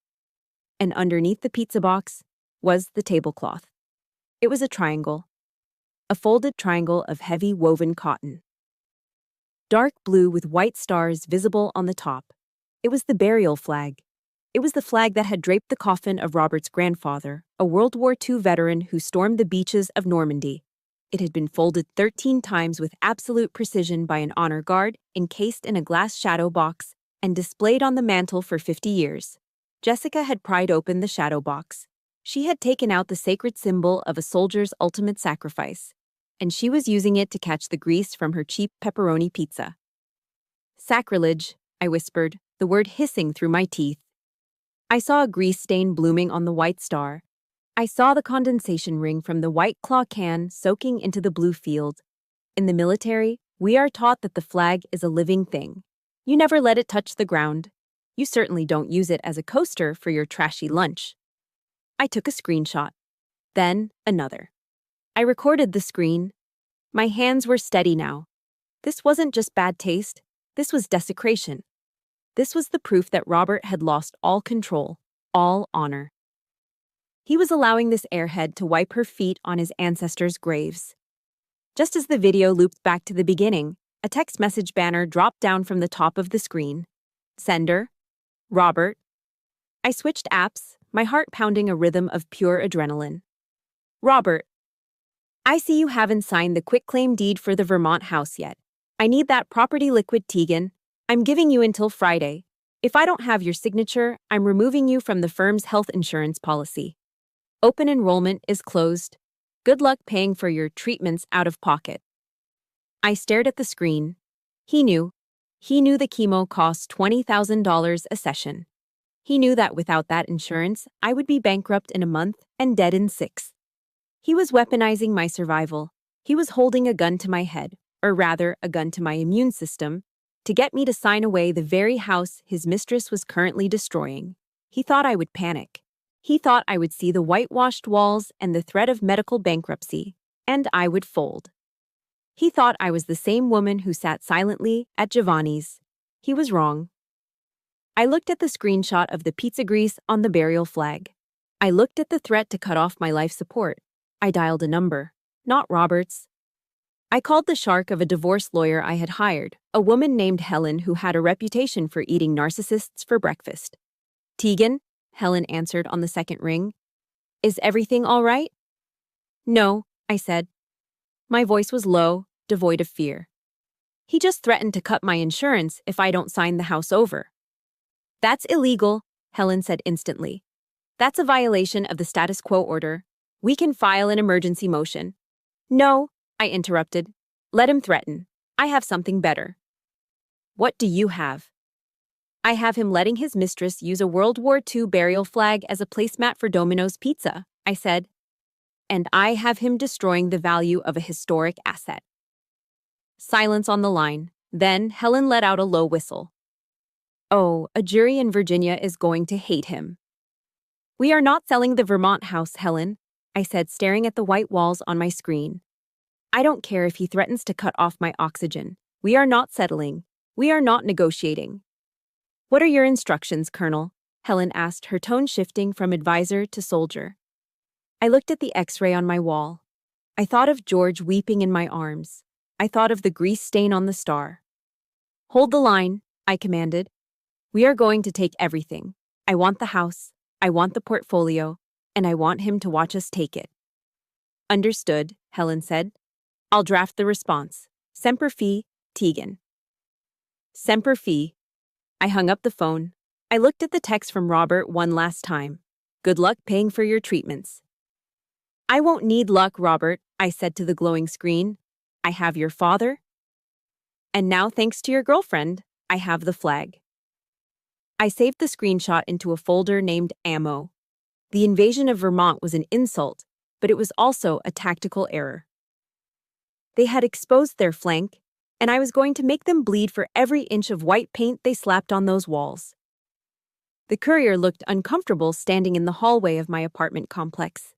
And underneath the pizza box was the tablecloth. It was a triangle. A folded triangle of heavy woven cotton. Dark blue with white stars visible on the top. It was the burial flag. It was the flag that had draped the coffin of Robert's grandfather, a World War II veteran who stormed the beaches of Normandy. It had been folded 13 times with absolute precision by an honor guard, encased in a glass shadow box, and displayed on the mantel for 50 years. Jessica had pried open the shadow box. She had taken out the sacred symbol of a soldier's ultimate sacrifice, and she was using it to catch the grease from her cheap pepperoni pizza. Sacrilege, I whispered, the word hissing through my teeth. I saw a grease stain blooming on the white star. I saw the condensation ring from the White Claw can soaking into the blue field. In the military, we are taught that the flag is a living thing. You never let it touch the ground. You certainly don't use it as a coaster for your trashy lunch. I took a screenshot. Then another. I recorded the screen. My hands were steady now. This wasn't just bad taste. This was desecration. This was the proof that Robert had lost all control, all honor. He was allowing this airhead to wipe her feet on his ancestors' graves. Just as the video looped back to the beginning, a text message banner dropped down from the top of the screen. Sender, Robert. I switched apps, my heart pounding a rhythm of pure adrenaline. Robert, I see you haven't signed the quitclaim deed for the Vermont house yet. I need that property liquid, Tegan. I'm giving you until Friday. If I don't have your signature, I'm removing you from the firm's health insurance policy. Open enrollment is closed. Good luck paying for your treatments out of pocket. I stared at the screen. He knew. He knew the chemo cost $20,000 a session. He knew that without that insurance, I would be bankrupt in a month and dead in 6. He was weaponizing my survival. He was holding a gun to my head, or rather, a gun to my immune system, to get me to sign away the very house his mistress was currently destroying. He thought I would panic. He thought I would see the whitewashed walls and the threat of medical bankruptcy, and I would fold. He thought I was the same woman who sat silently at Giovanni's. He was wrong. I looked at the screenshot of the pizza grease on the burial flag. I looked at the threat to cut off my life support. I dialed a number, not Robert's. I called the shark of a divorce lawyer I had hired, a woman named Helen who had a reputation for eating narcissists for breakfast. Tegan, Helen answered on the second ring. Is everything all right? No, I said. My voice was low, devoid of fear. He just threatened to cut my insurance if I don't sign the house over. That's illegal, Helen said instantly. That's a violation of the status quo order. We can file an emergency motion. No, I interrupted. Let him threaten. I have something better. What do you have? I have him letting his mistress use a World War II burial flag as a placemat for Domino's Pizza, I said. And I have him destroying the value of a historic asset. Silence on the line. Then Helen let out a low whistle. Oh, a jury in Virginia is going to hate him. We are not selling the Vermont house, Helen, I said, staring at the white walls on my screen. I don't care if he threatens to cut off my oxygen. We are not settling. We are not negotiating. What are your instructions, Colonel? Helen asked, her tone shifting from advisor to soldier. I looked at the X-ray on my wall. I thought of George weeping in my arms. I thought of the grease stain on the star. Hold the line, I commanded. We are going to take everything. I want the house, I want the portfolio, and I want him to watch us take it. Understood, Helen said. I'll draft the response. Semper Fi, Tegan. Semper Fi. I hung up the phone. I looked at the text from Robert one last time. Good luck paying for your treatments. I won't need luck, Robert, I said to the glowing screen. I have your father. And now, thanks to your girlfriend, I have the flag. I saved the screenshot into a folder named Ammo. The invasion of Vermont was an insult, but it was also a tactical error. They had exposed their flank, and I was going to make them bleed for every inch of white paint they slapped on those walls. The courier looked uncomfortable standing in the hallway of my apartment complex.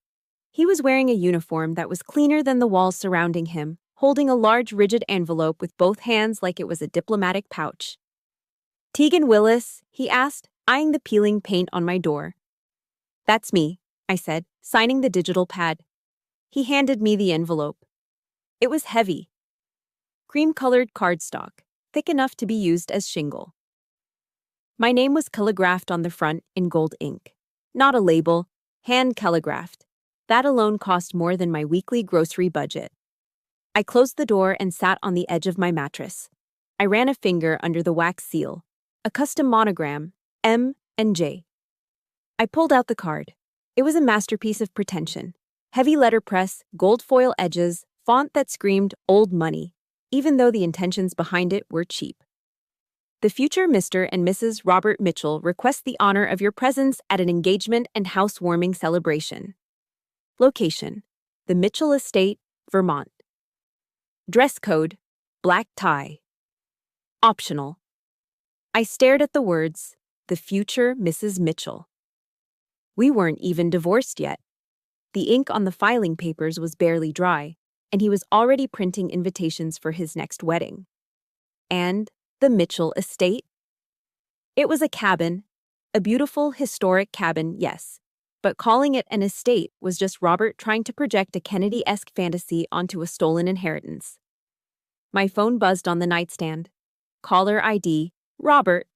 He was wearing a uniform that was cleaner than the walls surrounding him, holding a large rigid envelope with both hands like it was a diplomatic pouch. Tegan Willis, he asked, eyeing the peeling paint on my door. That's me, I said, signing the digital pad. He handed me the envelope. It was heavy. Cream-colored cardstock, thick enough to be used as shingle. My name was calligraphed on the front in gold ink. Not a label, hand calligraphed. That alone cost more than my weekly grocery budget. I closed the door and sat on the edge of my mattress. I ran a finger under the wax seal, a custom monogram, M and J. I pulled out the card. It was a masterpiece of pretension. Heavy letterpress, gold foil edges, font that screamed old money, even though the intentions behind it were cheap. The future Mr. and Mrs. Robert Mitchell request the honor of your presence at an engagement and housewarming celebration. Location: the Mitchell Estate, Vermont. Dress code: black tie. Optional. I stared at the words, the future Mrs. Mitchell. We weren't even divorced yet. The ink on the filing papers was barely dry, and he was already printing invitations for his next wedding. And the Mitchell Estate? It was a cabin, a beautiful, historic cabin, yes, but calling it an estate was just Robert trying to project a Kennedy-esque fantasy onto a stolen inheritance. My phone buzzed on the nightstand. Caller ID, Robert.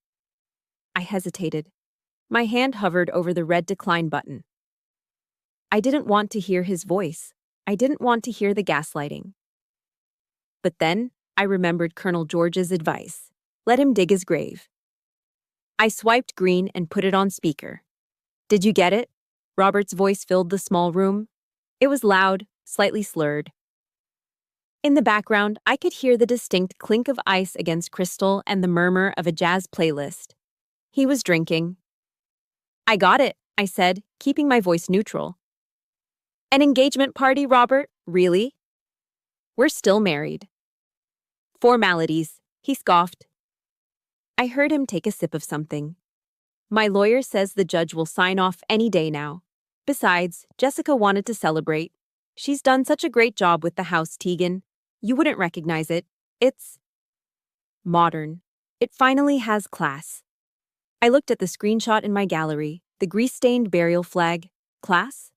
I hesitated. My hand hovered over the red decline button. I didn't want to hear his voice. I didn't want to hear the gaslighting. But then, I remembered Colonel George's advice. Let him dig his grave. I swiped green and put it on speaker. Did you get it? Robert's voice filled the small room. It was loud, slightly slurred. In the background, I could hear the distinct clink of ice against crystal and the murmur of a jazz playlist. He was drinking. I got it, I said, keeping my voice neutral. An engagement party, Robert? Really? We're still married. Formalities, he scoffed. I heard him take a sip of something. My lawyer says the judge will sign off any day now. Besides, Jessica wanted to celebrate. She's done such a great job with the house, Tegan. You wouldn't recognize it. It's modern. It finally has class. I looked at the screenshot in my gallery, the grease-stained burial flag. Class?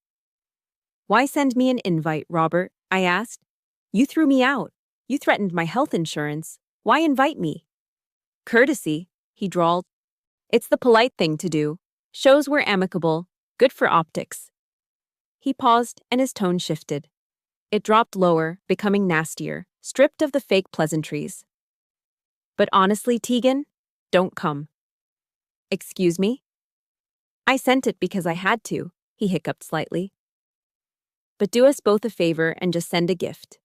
Why send me an invite, Robert? I asked. You threw me out. You threatened my health insurance. Why invite me? Courtesy, he drawled. It's the polite thing to do. Shows we're amicable. Good for optics. He paused, and his tone shifted. It dropped lower, becoming nastier, stripped of the fake pleasantries. But honestly, Tegan, don't come. Excuse me? I sent it because I had to, he hiccuped slightly. But do us both a favor and just send a gift.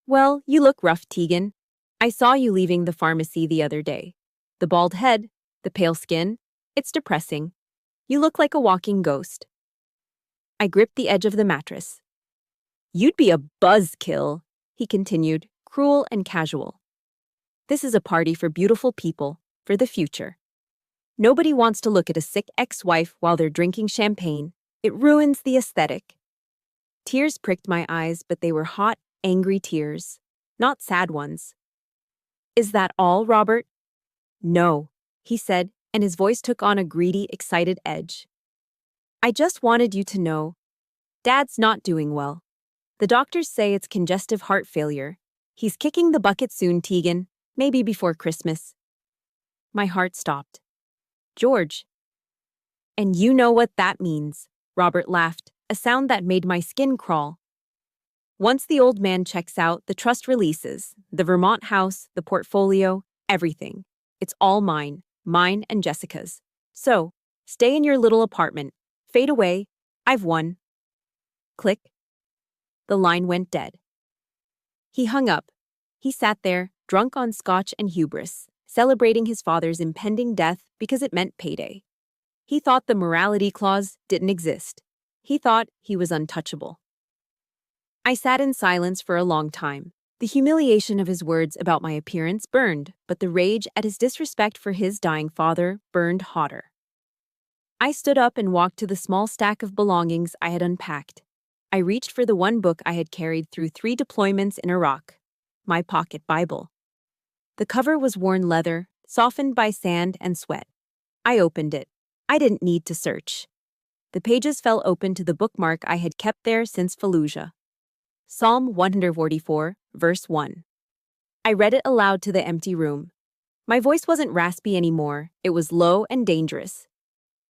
Well, you look rough, Tegan. I saw you leaving the pharmacy the other day. The bald head, the pale skin, it's depressing. You look like a walking ghost. I gripped the edge of the mattress. You'd be a buzzkill, he continued, cruel and casual. This is a party for beautiful people, for the future. Nobody wants to look at a sick ex-wife while they're drinking champagne. It ruins the aesthetic. Tears pricked my eyes, but they were hot, angry tears, not sad ones. Is that all, Robert? No, he said, and his voice took on a greedy, excited edge. I just wanted you to know, Dad's not doing well. The doctors say it's congestive heart failure. He's kicking the bucket soon, Tegan, maybe before Christmas. My heart stopped. George. And you know what that means, Robert laughed, a sound that made my skin crawl. Once the old man checks out, the trust releases, the Vermont house, the portfolio, everything. It's all mine and Jessica's. So, stay in your little apartment. Fade away. I've won. Click. The line went dead. He hung up. He sat there, drunk on scotch and hubris, celebrating his father's impending death because it meant payday. He thought the morality clause didn't exist. He thought he was untouchable. I sat in silence for a long time. The humiliation of his words about my appearance burned, but the rage at his disrespect for his dying father burned hotter. I stood up and walked to the small stack of belongings I had unpacked. I reached for the one book I had carried through 3 deployments in Iraq, my pocket Bible. The cover was worn leather, softened by sand and sweat. I opened it. I didn't need to search. The pages fell open to the bookmark I had kept there since Fallujah. Psalm 144, verse 1. I read it aloud to the empty room. My voice wasn't raspy anymore. It was low and dangerous.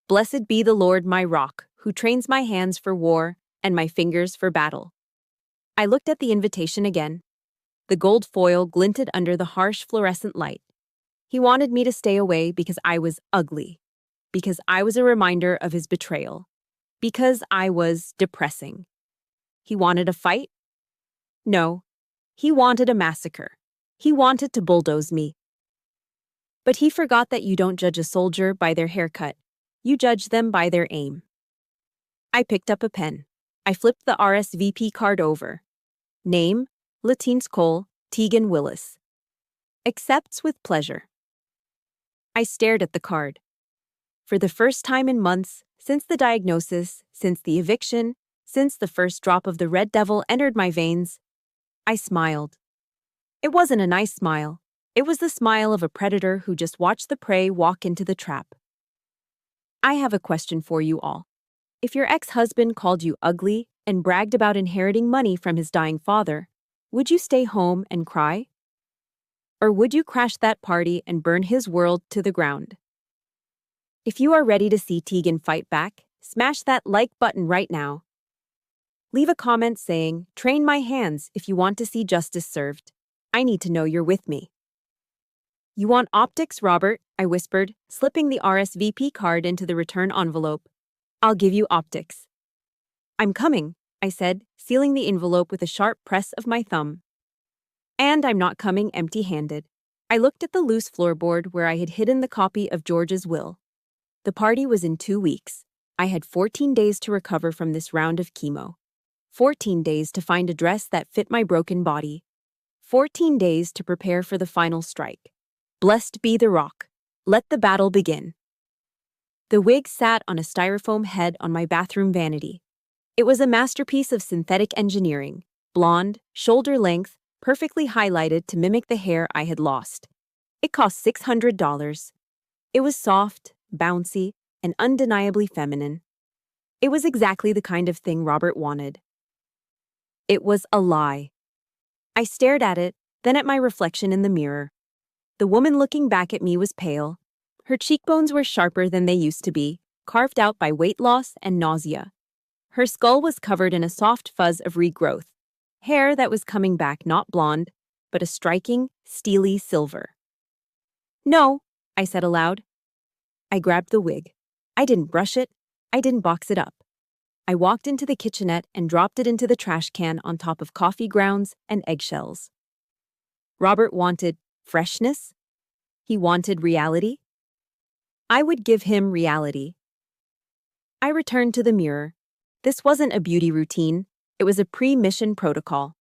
Blessed be the Lord my rock, who trains my hands for war and my fingers for battle. I looked at the invitation again. The gold foil glinted under the harsh fluorescent light. He wanted me to stay away because I was ugly, because I was a reminder of his betrayal, because I was depressing. He wanted a fight? No, he wanted a massacre. He wanted to bulldoze me. But he forgot that you don't judge a soldier by their haircut. You judge them by their aim. I picked up a pen. I flipped the RSVP card over. Name, Latins Cole, Tegan Willis. Accepts with pleasure. I stared at the card. For the first time in months, since the diagnosis, since the eviction, since the first drop of the red devil entered my veins, I smiled. It wasn't a nice smile. It was the smile of a predator who just watched the prey walk into the trap. I have a question for you all. If your ex-husband called you ugly and bragged about inheriting money from his dying father, would you stay home and cry? Or would you crash that party and burn his world to the ground? If you are ready to see Tegan fight back, smash that like button right now. Leave a comment saying, "Train my hands," if you want to see justice served. I need to know you're with me. You want optics, Robert? I whispered, slipping the RSVP card into the return envelope. I'll give you optics. I'm coming, I said, sealing the envelope with a sharp press of my thumb. And I'm not coming empty-handed. I looked at the loose floorboard where I had hidden the copy of George's will. The party was in 2 weeks. I had 14 days to recover from this round of chemo. 14 days to find a dress that fit my broken body. 14 days to prepare for the final strike. Blessed be the rock. Let the battle begin. The wig sat on a styrofoam head on my bathroom vanity. It was a masterpiece of synthetic engineering, blonde, shoulder length, perfectly highlighted to mimic the hair I had lost. It cost $600. It was soft, bouncy, and undeniably feminine. It was exactly the kind of thing Robert wanted. It was a lie. I stared at it, then at my reflection in the mirror. The woman looking back at me was pale. Her cheekbones were sharper than they used to be, carved out by weight loss and nausea. Her skull was covered in a soft fuzz of regrowth, hair that was coming back not blonde, but a striking, steely silver. No, I said aloud. I grabbed the wig. I didn't brush it. I didn't box it up. I walked into the kitchenette and dropped it into the trash can on top of coffee grounds and eggshells. Robert wanted freshness. He wanted reality. I would give him reality. I returned to the mirror. This wasn't a beauty routine. It was a pre-mission protocol.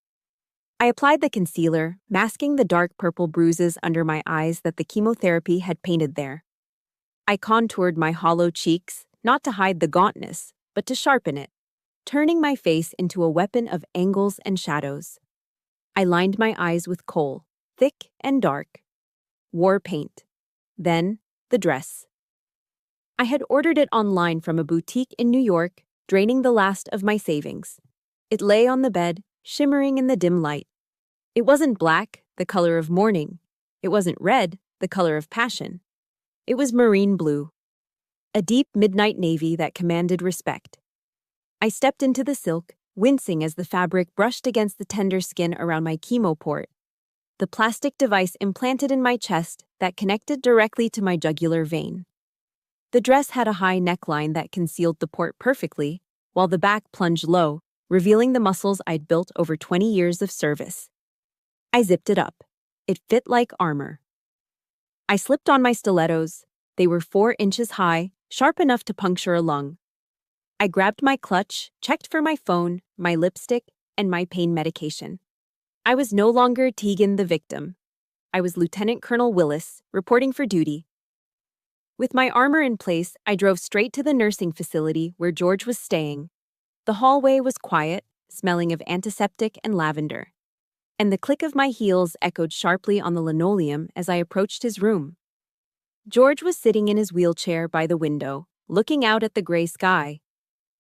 I applied the concealer, masking the dark purple bruises under my eyes that the chemotherapy had painted there. I contoured my hollow cheeks, not to hide the gauntness, but to sharpen it, turning my face into a weapon of angles and shadows. I lined my eyes with kohl, thick and dark. War paint. Then, the dress. I had ordered it online from a boutique in New York, draining the last of my savings. It lay on the bed, shimmering in the dim light. It wasn't black, the color of mourning. It wasn't red, the color of passion. It was marine blue. A deep midnight navy that commanded respect. I stepped into the silk, wincing as the fabric brushed against the tender skin around my chemo port. The plastic device implanted in my chest that connected directly to my jugular vein. The dress had a high neckline that concealed the port perfectly, while the back plunged low, revealing the muscles I'd built over 20 years of service. I zipped it up. It fit like armor. I slipped on my stilettos. They were 4 inches high, sharp enough to puncture a lung. I grabbed my clutch, checked for my phone, my lipstick, and my pain medication. I was no longer Tegan the victim. I was Lieutenant Colonel Willis, reporting for duty. With my armor in place, I drove straight to the nursing facility where George was staying. The hallway was quiet, smelling of antiseptic and lavender. And the click of my heels echoed sharply on the linoleum as I approached his room. George was sitting in his wheelchair by the window, looking out at the gray sky.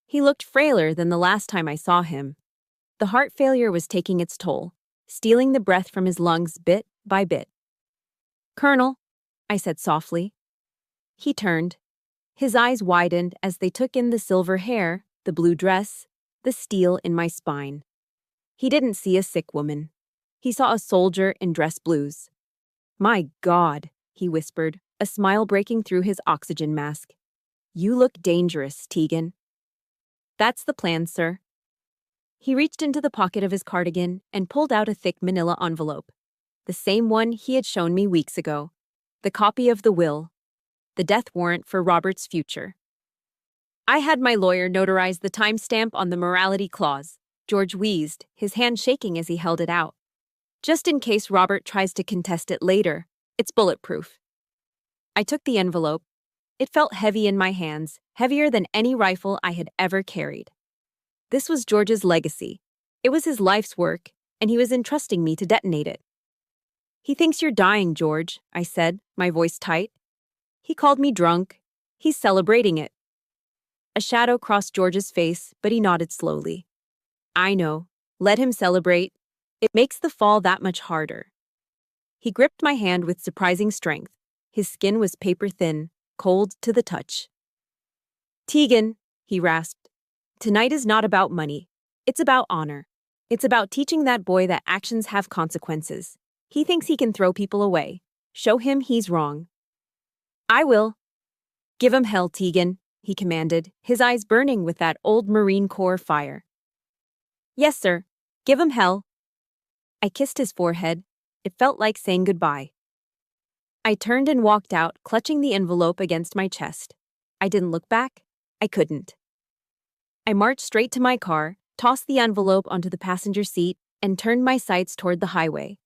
He looked frailer than the last time I saw him. The heart failure was taking its toll, stealing the breath from his lungs bit by bit. "Colonel," I said softly. He turned. His eyes widened as they took in the silver hair, the blue dress, the steel in my spine. He didn't see a sick woman. He saw a soldier in dress blues. "My God," he whispered, a smile breaking through his oxygen mask. "You look dangerous, Tegan." "That's the plan, sir." He reached into the pocket of his cardigan and pulled out a thick manila envelope. The same one he had shown me weeks ago. The copy of the will. The death warrant for Robert's future. I had my lawyer notarize the timestamp on the morality clause. George wheezed, his hand shaking as he held it out. "Just in case Robert tries to contest it later, it's bulletproof." I took the envelope. It felt heavy in my hands, heavier than any rifle I had ever carried. This was George's legacy. It was his life's work, and he was entrusting me to detonate it. "He thinks you're dying, George," I said, my voice tight. "He called me drunk. He's celebrating it." A shadow crossed George's face, but he nodded slowly. "I know. Let him celebrate. It makes the fall that much harder." He gripped my hand with surprising strength. His skin was paper-thin, cold to the touch. "Tegan," he rasped, "tonight is not about money. It's about honor. It's about teaching that boy that actions have consequences. He thinks he can throw people away. Show him he's wrong." "I will." "Give him hell, Tegan," he commanded, his eyes burning with that old Marine Corps fire. "Yes, sir. Give him hell." I kissed his forehead. It felt like saying goodbye. I turned and walked out, clutching the envelope against my chest. I didn't look back. I couldn't. I marched straight to my car, tossed the envelope onto the passenger seat, and turned my sights toward the highway.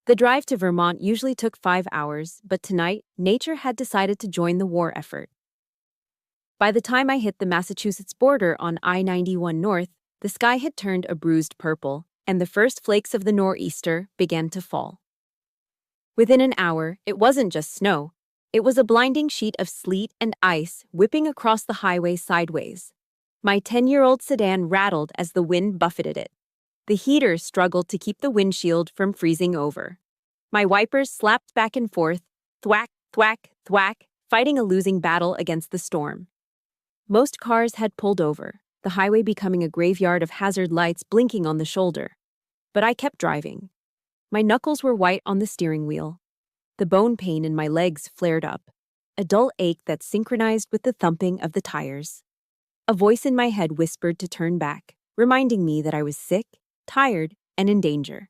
The drive to Vermont usually took 5 hours, but tonight, nature had decided to join the war effort. By the time I hit the Massachusetts border on I-91 North, the sky had turned a bruised purple, and the first flakes of the nor'easter began to fall. Within an hour, it wasn't just snow. It was a blinding sheet of sleet and ice whipping across the highway sideways. My 10-year-old sedan rattled as the wind buffeted it. The heater struggled to keep the windshield from freezing over. My wipers slapped back and forth, thwack, thwack, thwack, fighting a losing battle against the storm. Most cars had pulled over, the highway becoming a graveyard of hazard lights blinking on the shoulder. But I kept driving. My knuckles were white on the steering wheel. The bone pain in my legs flared up, a dull ache that synchronized with the thumping of the tires. A voice in my head whispered to turn back, reminding me that I was sick, tired, and in danger.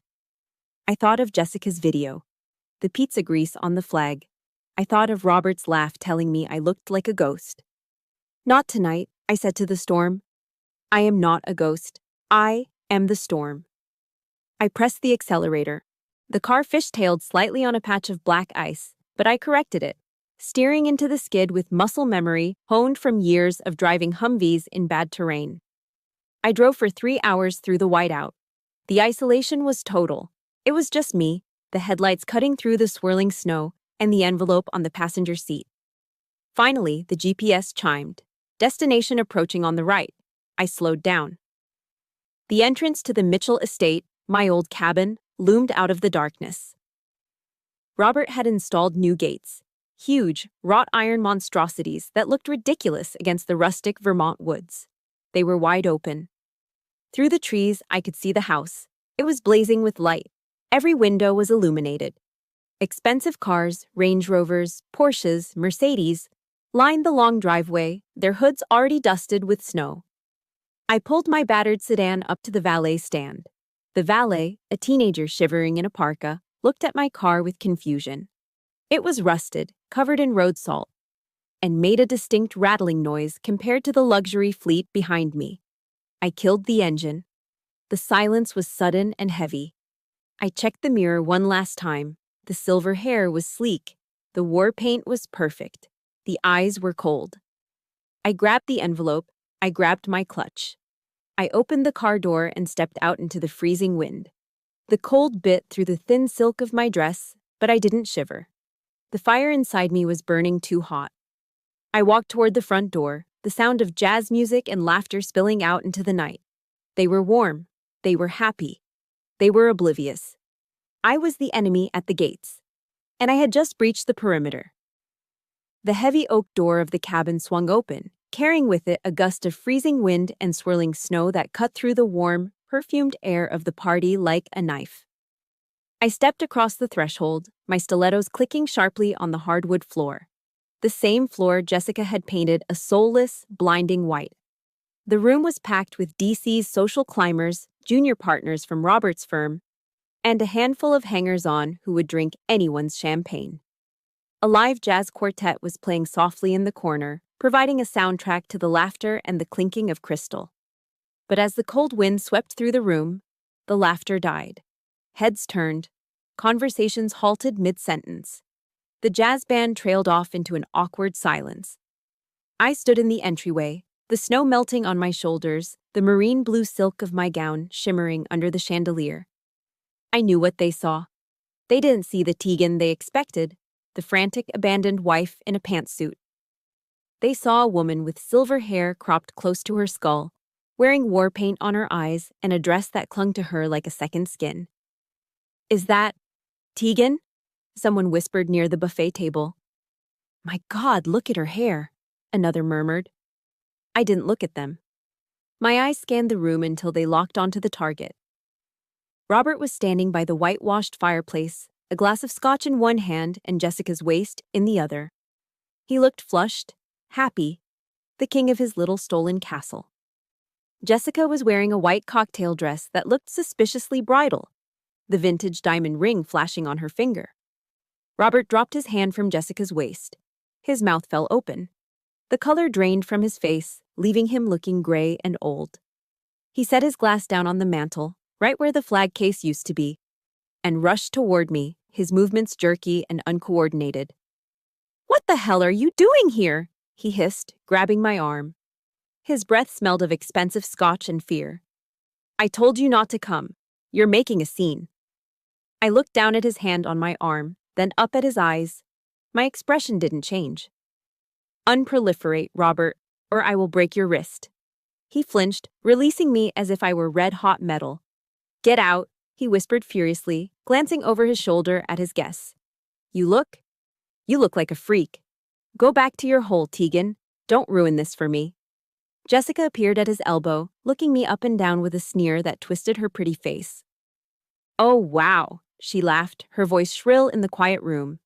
I thought of Jessica's video, the pizza grease on the flag. I thought of Robert's laugh telling me I looked like a ghost. "Not tonight," I said to the storm. "I am not a ghost. I am the storm." I pressed the accelerator. The car fishtailed slightly on a patch of black ice, but I corrected it, steering into the skid with muscle memory honed from years of driving Humvees in bad terrain. I drove for 3 hours through the whiteout. The isolation was total. It was just me, the headlights cutting through the swirling snow, and the envelope on the passenger seat. Finally, the GPS chimed. Destination approaching on the right. I slowed down. The entrance to the Mitchell estate, my old cabin, loomed out of the darkness. Robert had installed new gates, huge, wrought iron monstrosities that looked ridiculous against the rustic Vermont woods. They were wide open. Through the trees, I could see the house. It was blazing with light. Every window was illuminated. Expensive cars, Range Rovers, Porsches, Mercedes, lined the long driveway, their hoods already dusted with snow. I pulled my battered sedan up to the valet stand. The valet, a teenager shivering in a parka, looked at my car with confusion. It was rusted, covered in road salt, and made a distinct rattling noise compared to the luxury fleet behind me. I killed the engine. The silence was sudden and heavy. I checked the mirror one last time. The silver hair was sleek. The war paint was perfect. The eyes were cold. I grabbed the envelope. I grabbed my clutch. I opened the car door and stepped out into the freezing wind. The cold bit through the thin silk of my dress, but I didn't shiver. The fire inside me was burning too hot. I walked toward the front door, the sound of jazz music and laughter spilling out into the night. They were warm. They were happy. They were oblivious. I was the enemy at the gates, and I had just breached the perimeter. The heavy oak door of the cabin swung open, carrying with it a gust of freezing wind and swirling snow that cut through the warm, perfumed air of the party like a knife. I stepped across the threshold, my stilettos clicking sharply on the hardwood floor. The same floor Jessica had painted a soulless, blinding white. The room was packed with DC's social climbers, junior partners from Robert's firm, and a handful of hangers-on who would drink anyone's champagne. A live jazz quartet was playing softly in the corner, providing a soundtrack to the laughter and the clinking of crystal. But as the cold wind swept through the room, the laughter died. Heads turned. Conversations halted mid-sentence. The jazz band trailed off into an awkward silence. I stood in the entryway, the snow melting on my shoulders, the marine blue silk of my gown shimmering under the chandelier. I knew what they saw. They didn't see the Tegan they expected, the frantic, abandoned wife in a pantsuit. They saw a woman with silver hair cropped close to her skull, wearing war paint on her eyes and a dress that clung to her like a second skin. "Is that Tegan?" someone whispered near the buffet table. "My God, look at her hair," another murmured. I didn't look at them. My eyes scanned the room until they locked onto the target. Robert was standing by the whitewashed fireplace, a glass of scotch in one hand and Jessica's waist in the other. He looked flushed, happy, the king of his little stolen castle. Jessica was wearing a white cocktail dress that looked suspiciously bridal, the vintage diamond ring flashing on her finger. Robert dropped his hand from Jessica's waist. His mouth fell open. The color drained from his face, leaving him looking gray and old. He set his glass down on the mantel, right where the flag case used to be, and rushed toward me, his movements jerky and uncoordinated. "What the hell are you doing here?" he hissed, grabbing my arm. His breath smelled of expensive scotch and fear. "I told you not to come. You're making a scene." I looked down at his hand on my arm, then up at his eyes. My expression didn't change. "Unproliferate, Robert, or I will break your wrist." He flinched, releasing me as if I were red-hot metal. "Get out," he whispered furiously, glancing over his shoulder at his guests. You look like a freak. Go back to your hole, Tegan. Don't ruin this for me." Jessica appeared at his elbow, looking me up and down with a sneer that twisted her pretty face. "Oh, wow," she laughed, her voice shrill in the quiet room.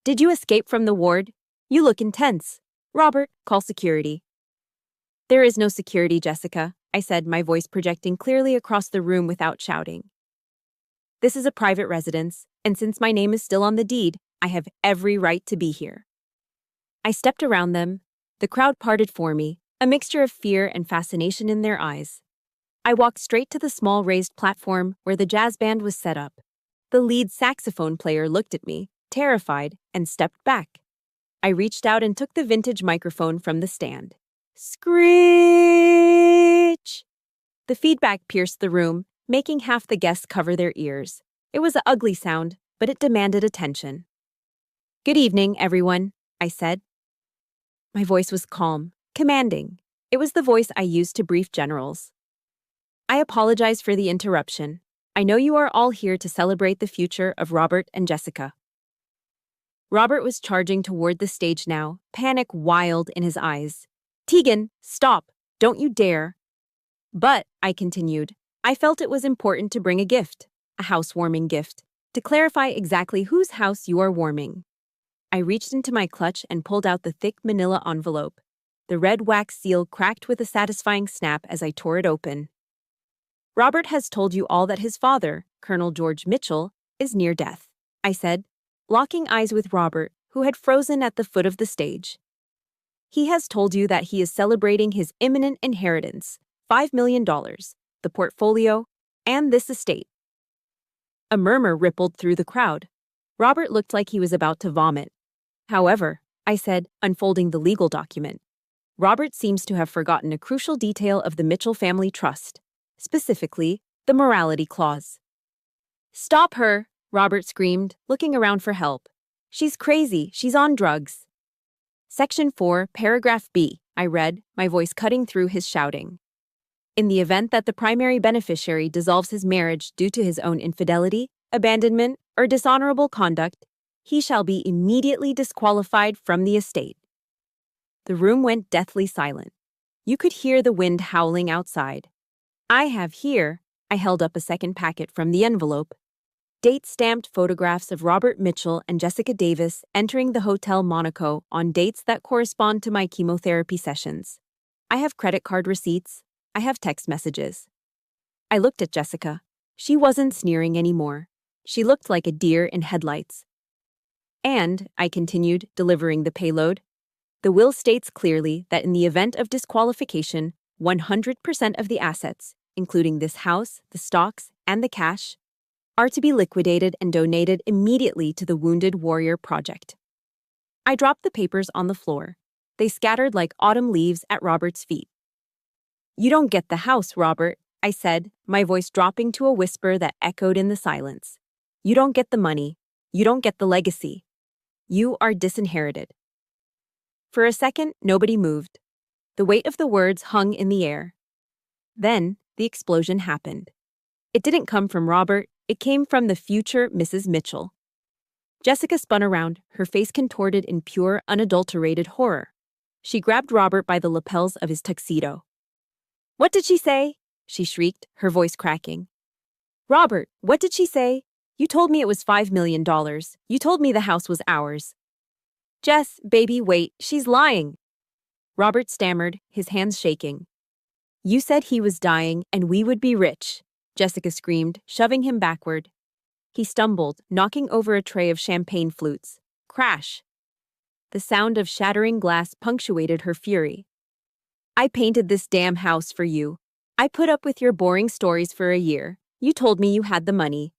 "Did you escape from the ward? You look intense. Robert, call security." "There is no security, Jessica," I said, my voice projecting clearly across the room without shouting. "This is a private residence, and since my name is still on the deed, I have every right to be here." I stepped around them. The crowd parted for me, a mixture of fear and fascination in their eyes. I walked straight to the small raised platform where the jazz band was set up. The lead saxophone player looked at me, terrified, and stepped back. I reached out and took the vintage microphone from the stand. Screech! The feedback pierced the room, making half the guests cover their ears. It was an ugly sound, but it demanded attention. "Good evening, everyone," I said. My voice was calm, commanding. It was the voice I used to brief generals. "I apologize for the interruption. I know you are all here to celebrate the future of Robert and Jessica." Robert was charging toward the stage now, panic wild in his eyes. "Tegan, stop! Don't you dare!" "But," I continued, "I felt it was important to bring a gift, a housewarming gift, to clarify exactly whose house you are warming." I reached into my clutch and pulled out the thick manila envelope. The red wax seal cracked with a satisfying snap as I tore it open. "Robert has told you all that his father, Colonel George Mitchell, is near death," I said, locking eyes with Robert, who had frozen at the foot of the stage. "He has told you that he is celebrating his imminent inheritance, $5 million, the portfolio, and this estate." A murmur rippled through the crowd. Robert looked like he was about to vomit. "However," I said, unfolding the legal document, "Robert seems to have forgotten a crucial detail of the Mitchell family trust, specifically the morality clause." "Stop her!" Robert screamed, looking around for help. "She's crazy. She's on drugs." "Section 4, paragraph B," I read, my voice cutting through his shouting. "In the event that the primary beneficiary dissolves his marriage due to his own infidelity, abandonment, or dishonorable conduct, he shall be immediately disqualified from the estate." The room went deathly silent. You could hear the wind howling outside. I have here, I held up a second packet from the envelope, date-stamped photographs of Robert Mitchell and Jessica Davis entering the Hotel Monaco on dates that correspond to my chemotherapy sessions. I have credit card receipts. I have text messages. I looked at Jessica. She wasn't sneering anymore. She looked like a deer in headlights. And, I continued, delivering the payload, the will states clearly that in the event of disqualification, 100% of the assets, including this house, the stocks, and the cash, are to be liquidated and donated immediately to the Wounded Warrior Project. I dropped the papers on the floor. They scattered like autumn leaves at Robert's feet. You don't get the house, Robert, I said, my voice dropping to a whisper that echoed in the silence. You don't get the money. You don't get the legacy. You are disinherited. For a second, nobody moved. The weight of the words hung in the air. Then, the explosion happened. It didn't come from Robert, it came from the future Mrs. Mitchell. Jessica spun around, her face contorted in pure, unadulterated horror. She grabbed Robert by the lapels of his tuxedo. What did she say? She shrieked, her voice cracking. Robert, what did she say? You told me it was $5 million. You told me the house was ours. Jess, baby, wait, she's lying. Robert stammered, his hands shaking. You said he was dying and we would be rich, Jessica screamed, shoving him backward. He stumbled, knocking over a tray of champagne flutes. Crash! The sound of shattering glass punctuated her fury. I painted this damn house for you. I put up with your boring stories for a year. You told me you had the money.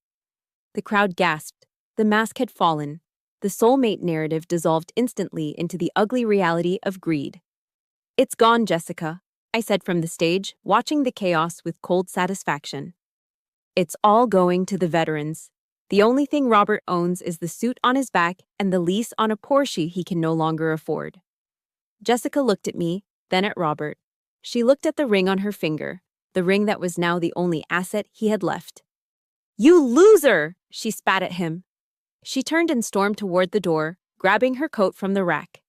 The crowd gasped. The mask had fallen. The soulmate narrative dissolved instantly into the ugly reality of greed. It's gone, Jessica, I said from the stage, watching the chaos with cold satisfaction. It's all going to the veterans. The only thing Robert owns is the suit on his back and the lease on a Porsche he can no longer afford. Jessica looked at me, then at Robert. She looked at the ring on her finger, the ring that was now the only asset he had left. You loser! She spat at him. She turned and stormed toward the door, grabbing her coat from the rack.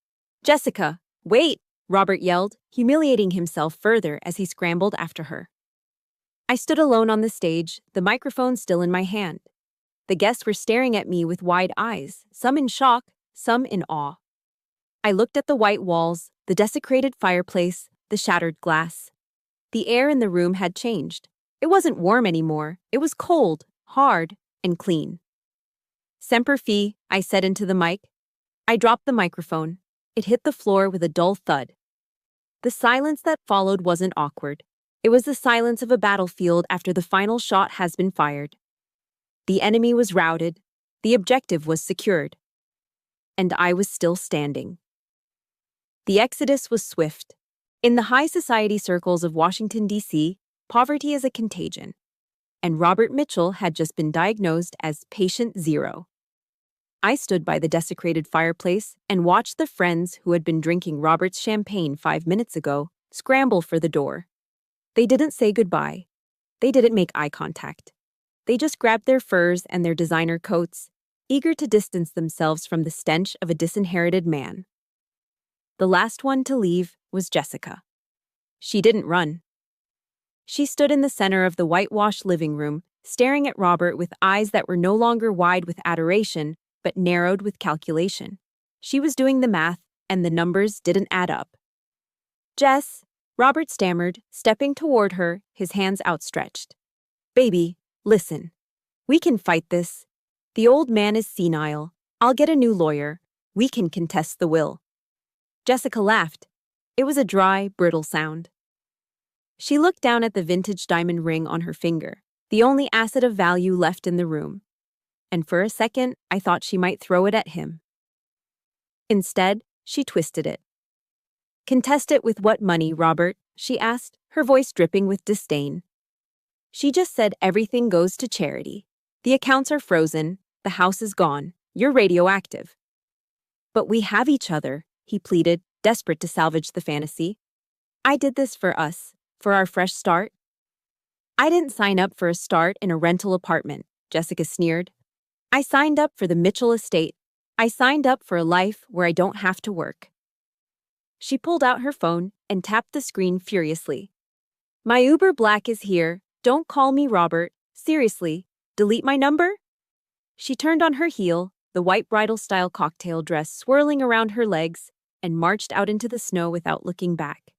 Jessica, wait! Robert yelled, humiliating himself further as he scrambled after her. I stood alone on the stage, the microphone still in my hand. The guests were staring at me with wide eyes, some in shock, some in awe. I looked at the white walls, the desecrated fireplace, the shattered glass. The air in the room had changed. It wasn't warm anymore. It was cold, hard, and clean. Semper Fi, I said into the mic. I dropped the microphone. It hit the floor with a dull thud. The silence that followed wasn't awkward. It was the silence of a battlefield after the final shot has been fired. The enemy was routed. The objective was secured. And I was still standing. The exodus was swift. In the high society circles of Washington, D.C., poverty is a contagion. And Robert Mitchell had just been diagnosed as patient zero. I stood by the desecrated fireplace and watched the friends who had been drinking Robert's champagne 5 minutes ago scramble for the door. They didn't say goodbye. They didn't make eye contact. They just grabbed their furs and their designer coats, eager to distance themselves from the stench of a disinherited man. The last one to leave was Jessica. She didn't run. She stood in the center of the whitewashed living room, staring at Robert with eyes that were no longer wide with adoration, but narrowed with calculation. She was doing the math, and the numbers didn't add up. Jess, Robert stammered, stepping toward her, his hands outstretched. Baby, listen. We can fight this. The old man is senile. I'll get a new lawyer. We can contest the will. Jessica laughed. It was a dry, brittle sound. She looked down at the vintage diamond ring on her finger, the only asset of value left in the room. And for a second, I thought she might throw it at him. Instead, she twisted it. Contest it with what money, Robert? She asked, her voice dripping with disdain. She just said everything goes to charity. The accounts are frozen, the house is gone, you're radioactive. But we have each other, he pleaded, desperate to salvage the fantasy. I did this for us, for our fresh start. I didn't sign up for a start in a rental apartment, Jessica sneered. I signed up for the Mitchell estate. I signed up for a life where I don't have to work. She pulled out her phone and tapped the screen furiously. My Uber Black is here. Don't call me Robert. Seriously, delete my number? She turned on her heel, the white bridal-style cocktail dress swirling around her legs, and marched out into the snow without looking back.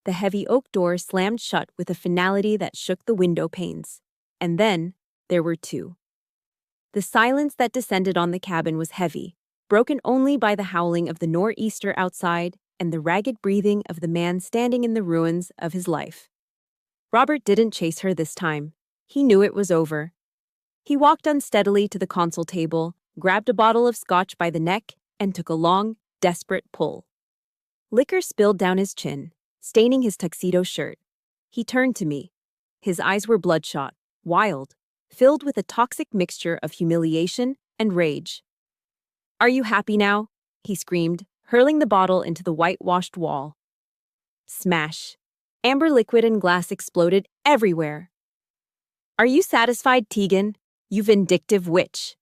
The heavy oak door slammed shut with a finality that shook the window panes. And then, there were two. The silence that descended on the cabin was heavy, broken only by the howling of the nor'easter outside and the ragged breathing of the man standing in the ruins of his life. Robert didn't chase her this time. He knew it was over. He walked unsteadily to the console table, grabbed a bottle of scotch by the neck, and took a long, desperate pull. Liquor spilled down his chin, staining his tuxedo shirt. He turned to me. His eyes were bloodshot, wild, filled with a toxic mixture of humiliation and rage. "Are you happy now?" he screamed, hurling the bottle into the whitewashed wall. Smash. Amber liquid and glass exploded everywhere. "Are you satisfied, Tegan? You vindictive witch."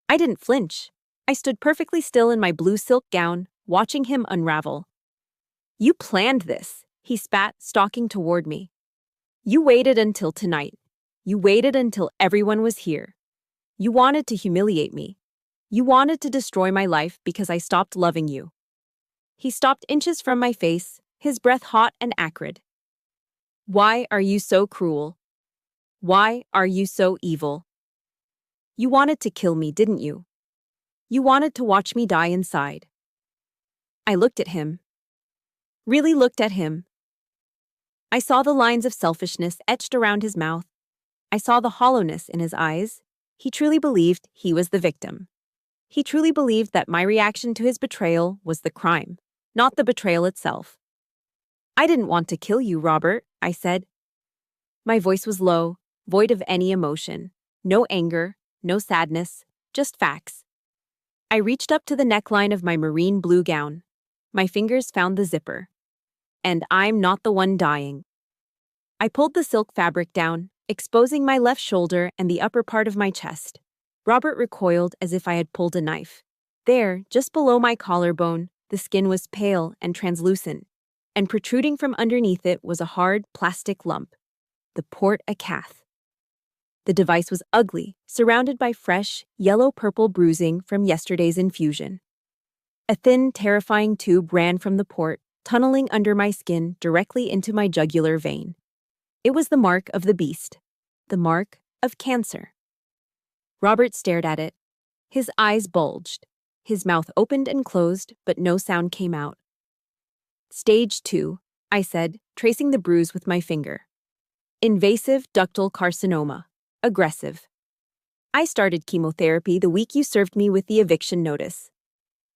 I didn't flinch. I stood perfectly still in my blue silk gown, watching him unravel. "You planned this," he spat, stalking toward me. "You waited until tonight. You waited until everyone was here. You wanted to humiliate me. You wanted to destroy my life because I stopped loving you." He stopped inches from my face, his breath hot and acrid. "Why are you so cruel? Why are you so evil? You wanted to kill me, didn't you? You wanted to watch me die inside." I looked at him. Really looked at him. I saw the lines of selfishness etched around his mouth. I saw the hollowness in his eyes. He truly believed he was the victim. He truly believed that my reaction to his betrayal was the crime, not the betrayal itself. "I didn't want to kill you, Robert," I said. My voice was low, void of any emotion. No anger, no sadness, just facts. I reached up to the neckline of my marine blue gown. My fingers found the zipper. "And I'm not the one dying." I pulled the silk fabric down, exposing my left shoulder and the upper part of my chest. Robert recoiled as if I had pulled a knife. There, just below my collarbone, the skin was pale and translucent, and protruding from underneath it was a hard, plastic lump. The port-a-cath. The device was ugly, surrounded by fresh, yellow-purple bruising from yesterday's infusion. A thin, terrifying tube ran from the port, tunneling under my skin directly into my jugular vein. It was the mark of the beast. The mark of cancer. Robert stared at it. His eyes bulged. His mouth opened and closed, but no sound came out. "Stage 2, I said, tracing the bruise with my finger. "Invasive ductal carcinoma. Aggressive. I started chemotherapy the week you served me with the eviction notice."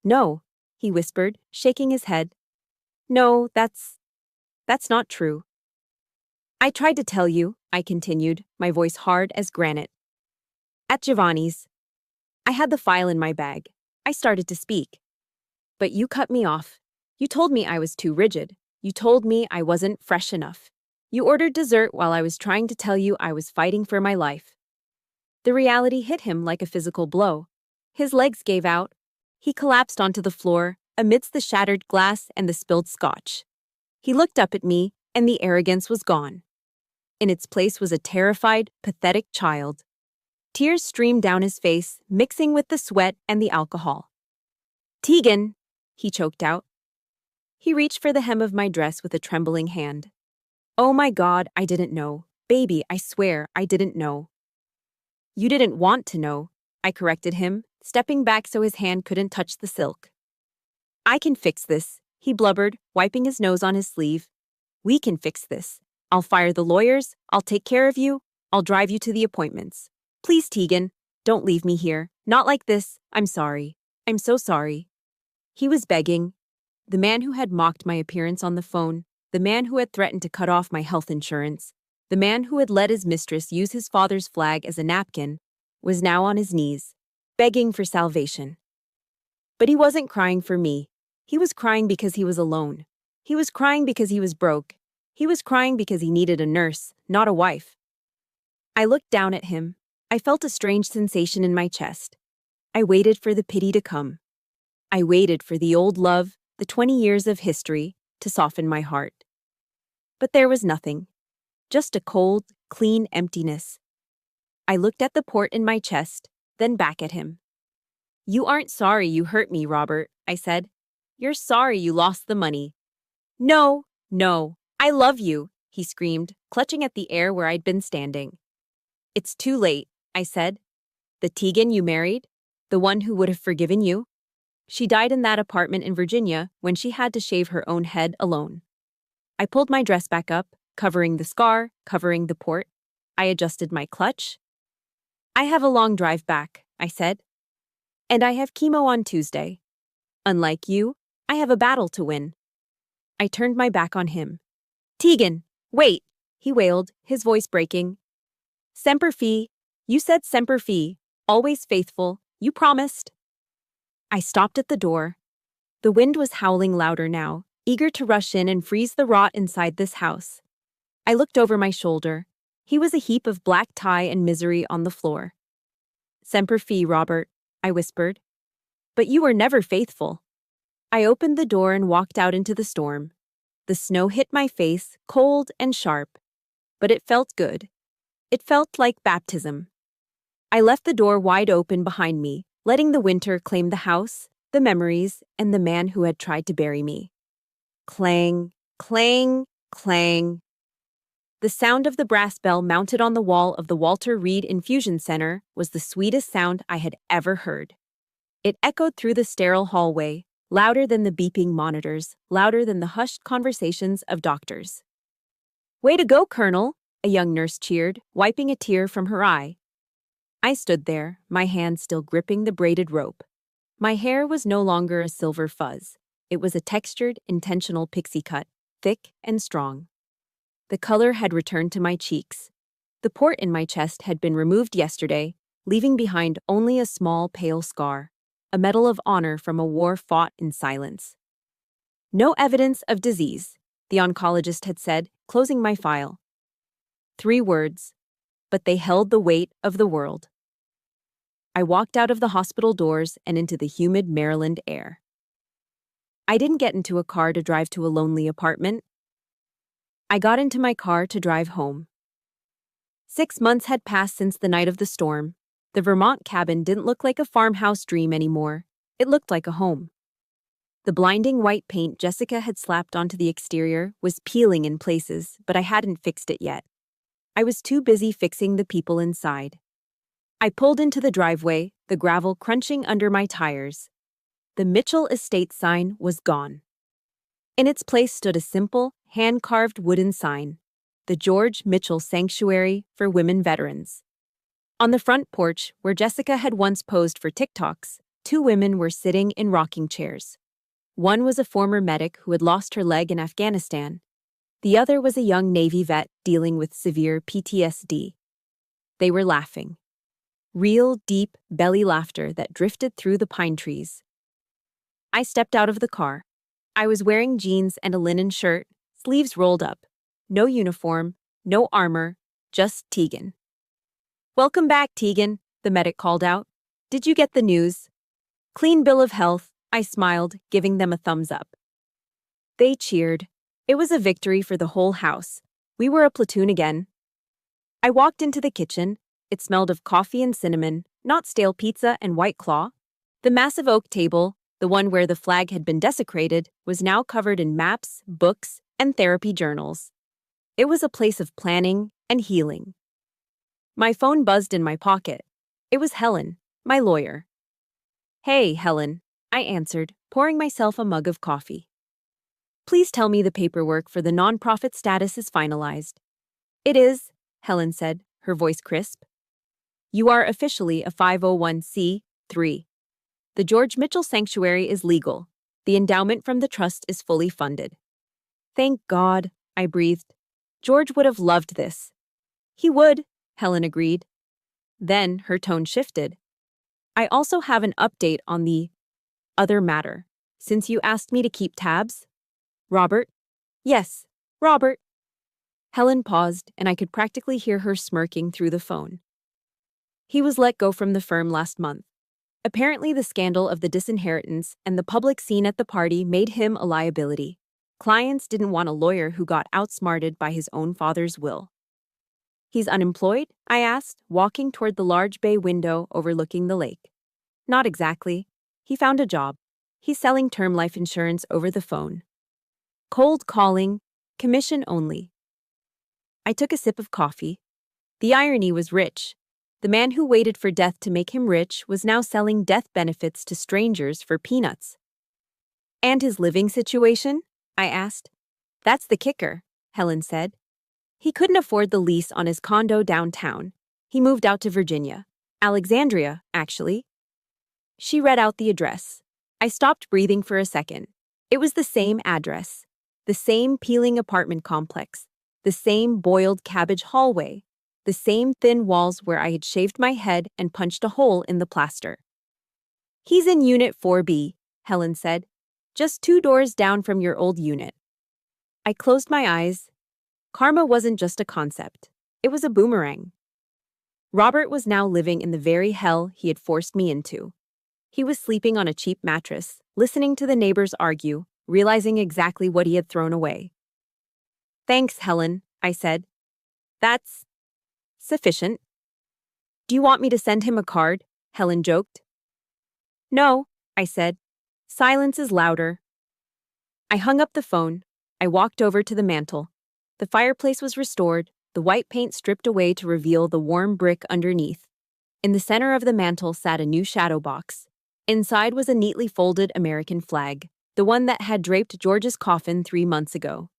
"No," he whispered, shaking his head. "No, that's not true." "I tried to tell you," I continued, my voice hard as granite. "At Giovanni's. I had the file in my bag. I started to speak. But you cut me off. You told me I was too rigid. You told me I wasn't fresh enough. You ordered dessert while I was trying to tell you I was fighting for my life." The reality hit him like a physical blow. His legs gave out. He collapsed onto the floor, amidst the shattered glass and the spilled scotch. He looked up at me, and the arrogance was gone. In its place was a terrified, pathetic child. Tears streamed down his face, mixing with the sweat and the alcohol. "Tegan," he choked out. He reached for the hem of my dress with a trembling hand. "Oh my God, I didn't know. Baby, I swear, I didn't know." "You didn't want to know," I corrected him, stepping back so his hand couldn't touch the silk. "I can fix this," he blubbered, wiping his nose on his sleeve. "We can fix this. I'll fire the lawyers, I'll take care of you, I'll drive you to the appointments. Please, Tegan, don't leave me here. Not like this. I'm sorry. I'm so sorry." He was begging. The man who had mocked my appearance on the phone, the man who had threatened to cut off my health insurance, the man who had let his mistress use his father's flag as a napkin, was now on his knees, begging for salvation. But he wasn't crying for me. He was crying because he was alone. He was crying because he was broke. He was crying because he needed a nurse, not a wife. I looked down at him. I felt a strange sensation in my chest. I waited for the pity to come. I waited for the old love, the 20 years of history, to soften my heart. But there was nothing. just a cold, clean emptiness. I looked at the port in my chest, then back at him. You aren't sorry you hurt me, Robert, I said. You're sorry you lost the money. No, no, I love you, he screamed, clutching at the air where I'd been standing. It's too late, I said. The Tegan you married? The one who would have forgiven you? She died in that apartment in Virginia when she had to shave her own head alone. I pulled my dress back up, covering the scar, covering the port. I adjusted my clutch. I have a long drive back, I said. And I have chemo on Tuesday. Unlike you, I have a battle to win. I turned my back on him. Tegan, wait, he wailed, his voice breaking. Semper Fi, you said Semper Fi, always faithful, you promised. I stopped at the door. The wind was howling louder now, eager to rush in and freeze the rot inside this house. I looked over my shoulder. He was a heap of black tie and misery on the floor. Semper Fi, Robert, I whispered. But you were never faithful. I opened the door and walked out into the storm. The snow hit my face, cold and sharp. But it felt good. It felt like baptism. I left the door wide open behind me, letting the winter claim the house, the memories, and the man who had tried to bury me. Clang, clang, clang. The sound of the brass bell mounted on the wall of the Walter Reed Infusion Center was the sweetest sound I had ever heard. It echoed through the sterile hallway, louder than the beeping monitors, louder than the hushed conversations of doctors. Way to go, Colonel, a young nurse cheered, wiping a tear from her eye. I stood there, my hand still gripping the braided rope. My hair was no longer a silver fuzz. It was a textured, intentional pixie cut, thick and strong. The color had returned to my cheeks. The port in my chest had been removed yesterday, leaving behind only a small, pale scar, a medal of honor from a war fought in silence. No evidence of disease, the oncologist had said, closing my file. 3 words, but they held the weight of the world. I walked out of the hospital doors and into the humid Maryland air. I didn't get into a car to drive to a lonely apartment. I got into my car to drive home. 6 months had passed since the night of the storm. The Vermont cabin didn't look like a farmhouse dream anymore. It looked like a home. The blinding white paint Jessica had slapped onto the exterior was peeling in places, but I hadn't fixed it yet. I was too busy fixing the people inside. I pulled into the driveway, the gravel crunching under my tires. The Mitchell Estate sign was gone. In its place stood a simple, hand-carved wooden sign, the George Mitchell Sanctuary for Women Veterans. On the front porch, where Jessica had once posed for TikToks, 2 women were sitting in rocking chairs. One was a former medic who had lost her leg in Afghanistan. The other was a young Navy vet dealing with severe PTSD. They were laughing. Real, deep, belly laughter that drifted through the pine trees. I stepped out of the car. I was wearing jeans and a linen shirt, sleeves rolled up. No uniform, no armor, just Tegan. Welcome back, Tegan, the medic called out. Did you get the news? Clean bill of health, I smiled, giving them a thumbs up. They cheered. It was a victory for the whole house. We were a platoon again. I walked into the kitchen. It smelled of coffee and cinnamon, not stale pizza and White Claw. The massive oak table, the one where the flag had been desecrated, was now covered in maps, books, and therapy journals. It was a place of planning and healing. My phone buzzed in my pocket. It was Helen, my lawyer. Hey, Helen, I answered, pouring myself a mug of coffee. Please tell me the paperwork for the nonprofit status is finalized. It is, Helen said, her voice crisp. You are officially a 501c3. The George Mitchell Sanctuary is legal. The endowment from the trust is fully funded. Thank God, I breathed. George would have loved this. He would, Helen agreed. Then her tone shifted. I also have an update on the other matter, since you asked me to keep tabs. Robert? Yes, Robert. Helen paused, and I could practically hear her smirking through the phone. He was let go from the firm last month. Apparently, the scandal of the disinheritance and the public scene at the party made him a liability. Clients didn't want a lawyer who got outsmarted by his own father's will. He's unemployed? I asked, walking toward the large bay window overlooking the lake. Not exactly. He found a job. He's selling term life insurance over the phone. Cold calling, commission only. I took a sip of coffee. The irony was rich. The man who waited for death to make him rich was now selling death benefits to strangers for peanuts. And his living situation? I asked. That's the kicker, Helen said. He couldn't afford the lease on his condo downtown. He moved out to Virginia. Alexandria, actually. She read out the address. I stopped breathing for a second. It was the same address. The same peeling apartment complex. The same boiled cabbage hallway. The same thin walls where I had shaved my head and punched a hole in the plaster. He's in Unit 4B, Helen said. Just 2 doors down from your old unit. I closed my eyes. Karma wasn't just a concept. It was a boomerang. Robert was now living in the very hell he had forced me into. He was sleeping on a cheap mattress, listening to the neighbors argue, realizing exactly what he had thrown away. Thanks, Helen, I said. That's sufficient. Do you want me to send him a card? Helen joked. No, I said. Silence is louder. I hung up the phone. I walked over to the mantel. The fireplace was restored, the white paint stripped away to reveal the warm brick underneath. In the center of the mantel sat a new shadow box. Inside was a neatly folded American flag, the one that had draped George's coffin 3 months ago.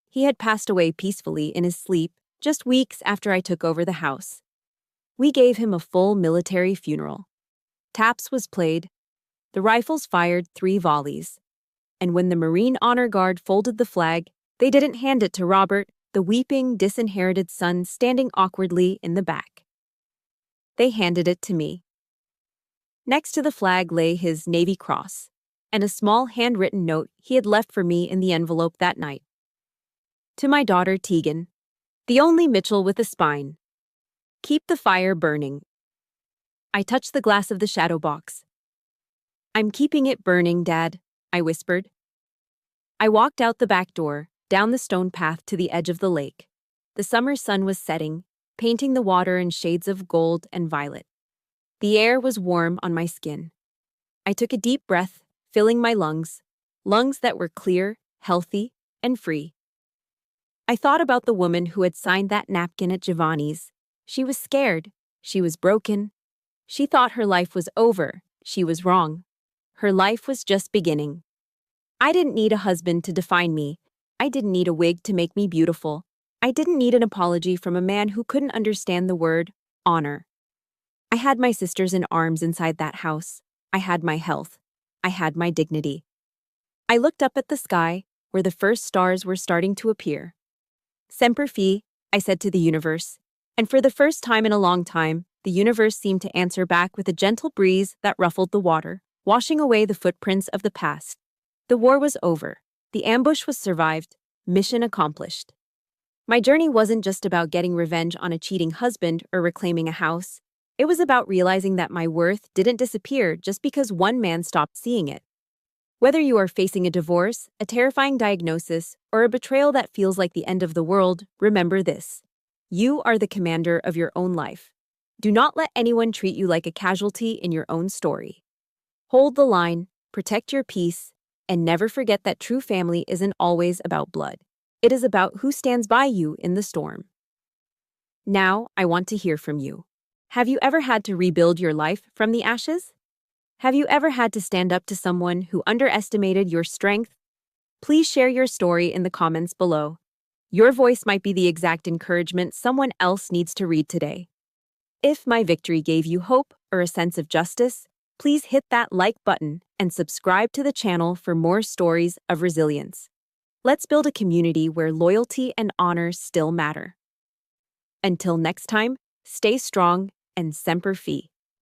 He had passed away peacefully in his sleep just weeks after I took over the house. We gave him a full military funeral. Taps was played. The rifles fired 3 volleys. And when the Marine Honor Guard folded the flag, they didn't hand it to Robert, the weeping, disinherited son standing awkwardly in the back. They handed it to me. Next to the flag lay his Navy Cross, and a small handwritten note he had left for me in the envelope that night. To my daughter Tegan, the only Mitchell with a spine. Keep the fire burning. I touched the glass of the shadow box. I'm keeping it burning, Dad, I whispered. I walked out the back door, down the stone path to the edge of the lake. The summer sun was setting, painting the water in shades of gold and violet. The air was warm on my skin. I took a deep breath, filling my lungs that were clear, healthy, and free. I thought about the woman who had signed that napkin at Giovanni's. She was scared. She was broken. She thought her life was over. She was wrong. Her life was just beginning. I didn't need a husband to define me. I didn't need a wig to make me beautiful. I didn't need an apology from a man who couldn't understand the word honor. I had my sisters in arms inside that house. I had my health. I had my dignity. I looked up at the sky, where the first stars were starting to appear. Semper Fi, I said to the universe, and for the first time in a long time, the universe seemed to answer back with a gentle breeze that ruffled the water, washing away the footprints of the past. The war was over. The ambush was survived. Mission accomplished. My journey wasn't just about getting revenge on a cheating husband or reclaiming a house. It was about realizing that my worth didn't disappear just because one man stopped seeing it. Whether you are facing a divorce, a terrifying diagnosis, or a betrayal that feels like the end of the world, remember this. You are the commander of your own life. Do not let anyone treat you like a casualty in your own story. Hold the line, protect your peace, and never forget that true family isn't always about blood. It is about who stands by you in the storm. Now, I want to hear from you. Have you ever had to rebuild your life from the ashes? Have you ever had to stand up to someone who underestimated your strength? Please share your story in the comments below. Your voice might be the exact encouragement someone else needs to read today. If my victory gave you hope or a sense of justice, please hit that like button and subscribe to the channel for more stories of resilience. Let's build a community where loyalty and honor still matter. Until next time, stay strong and semper fi.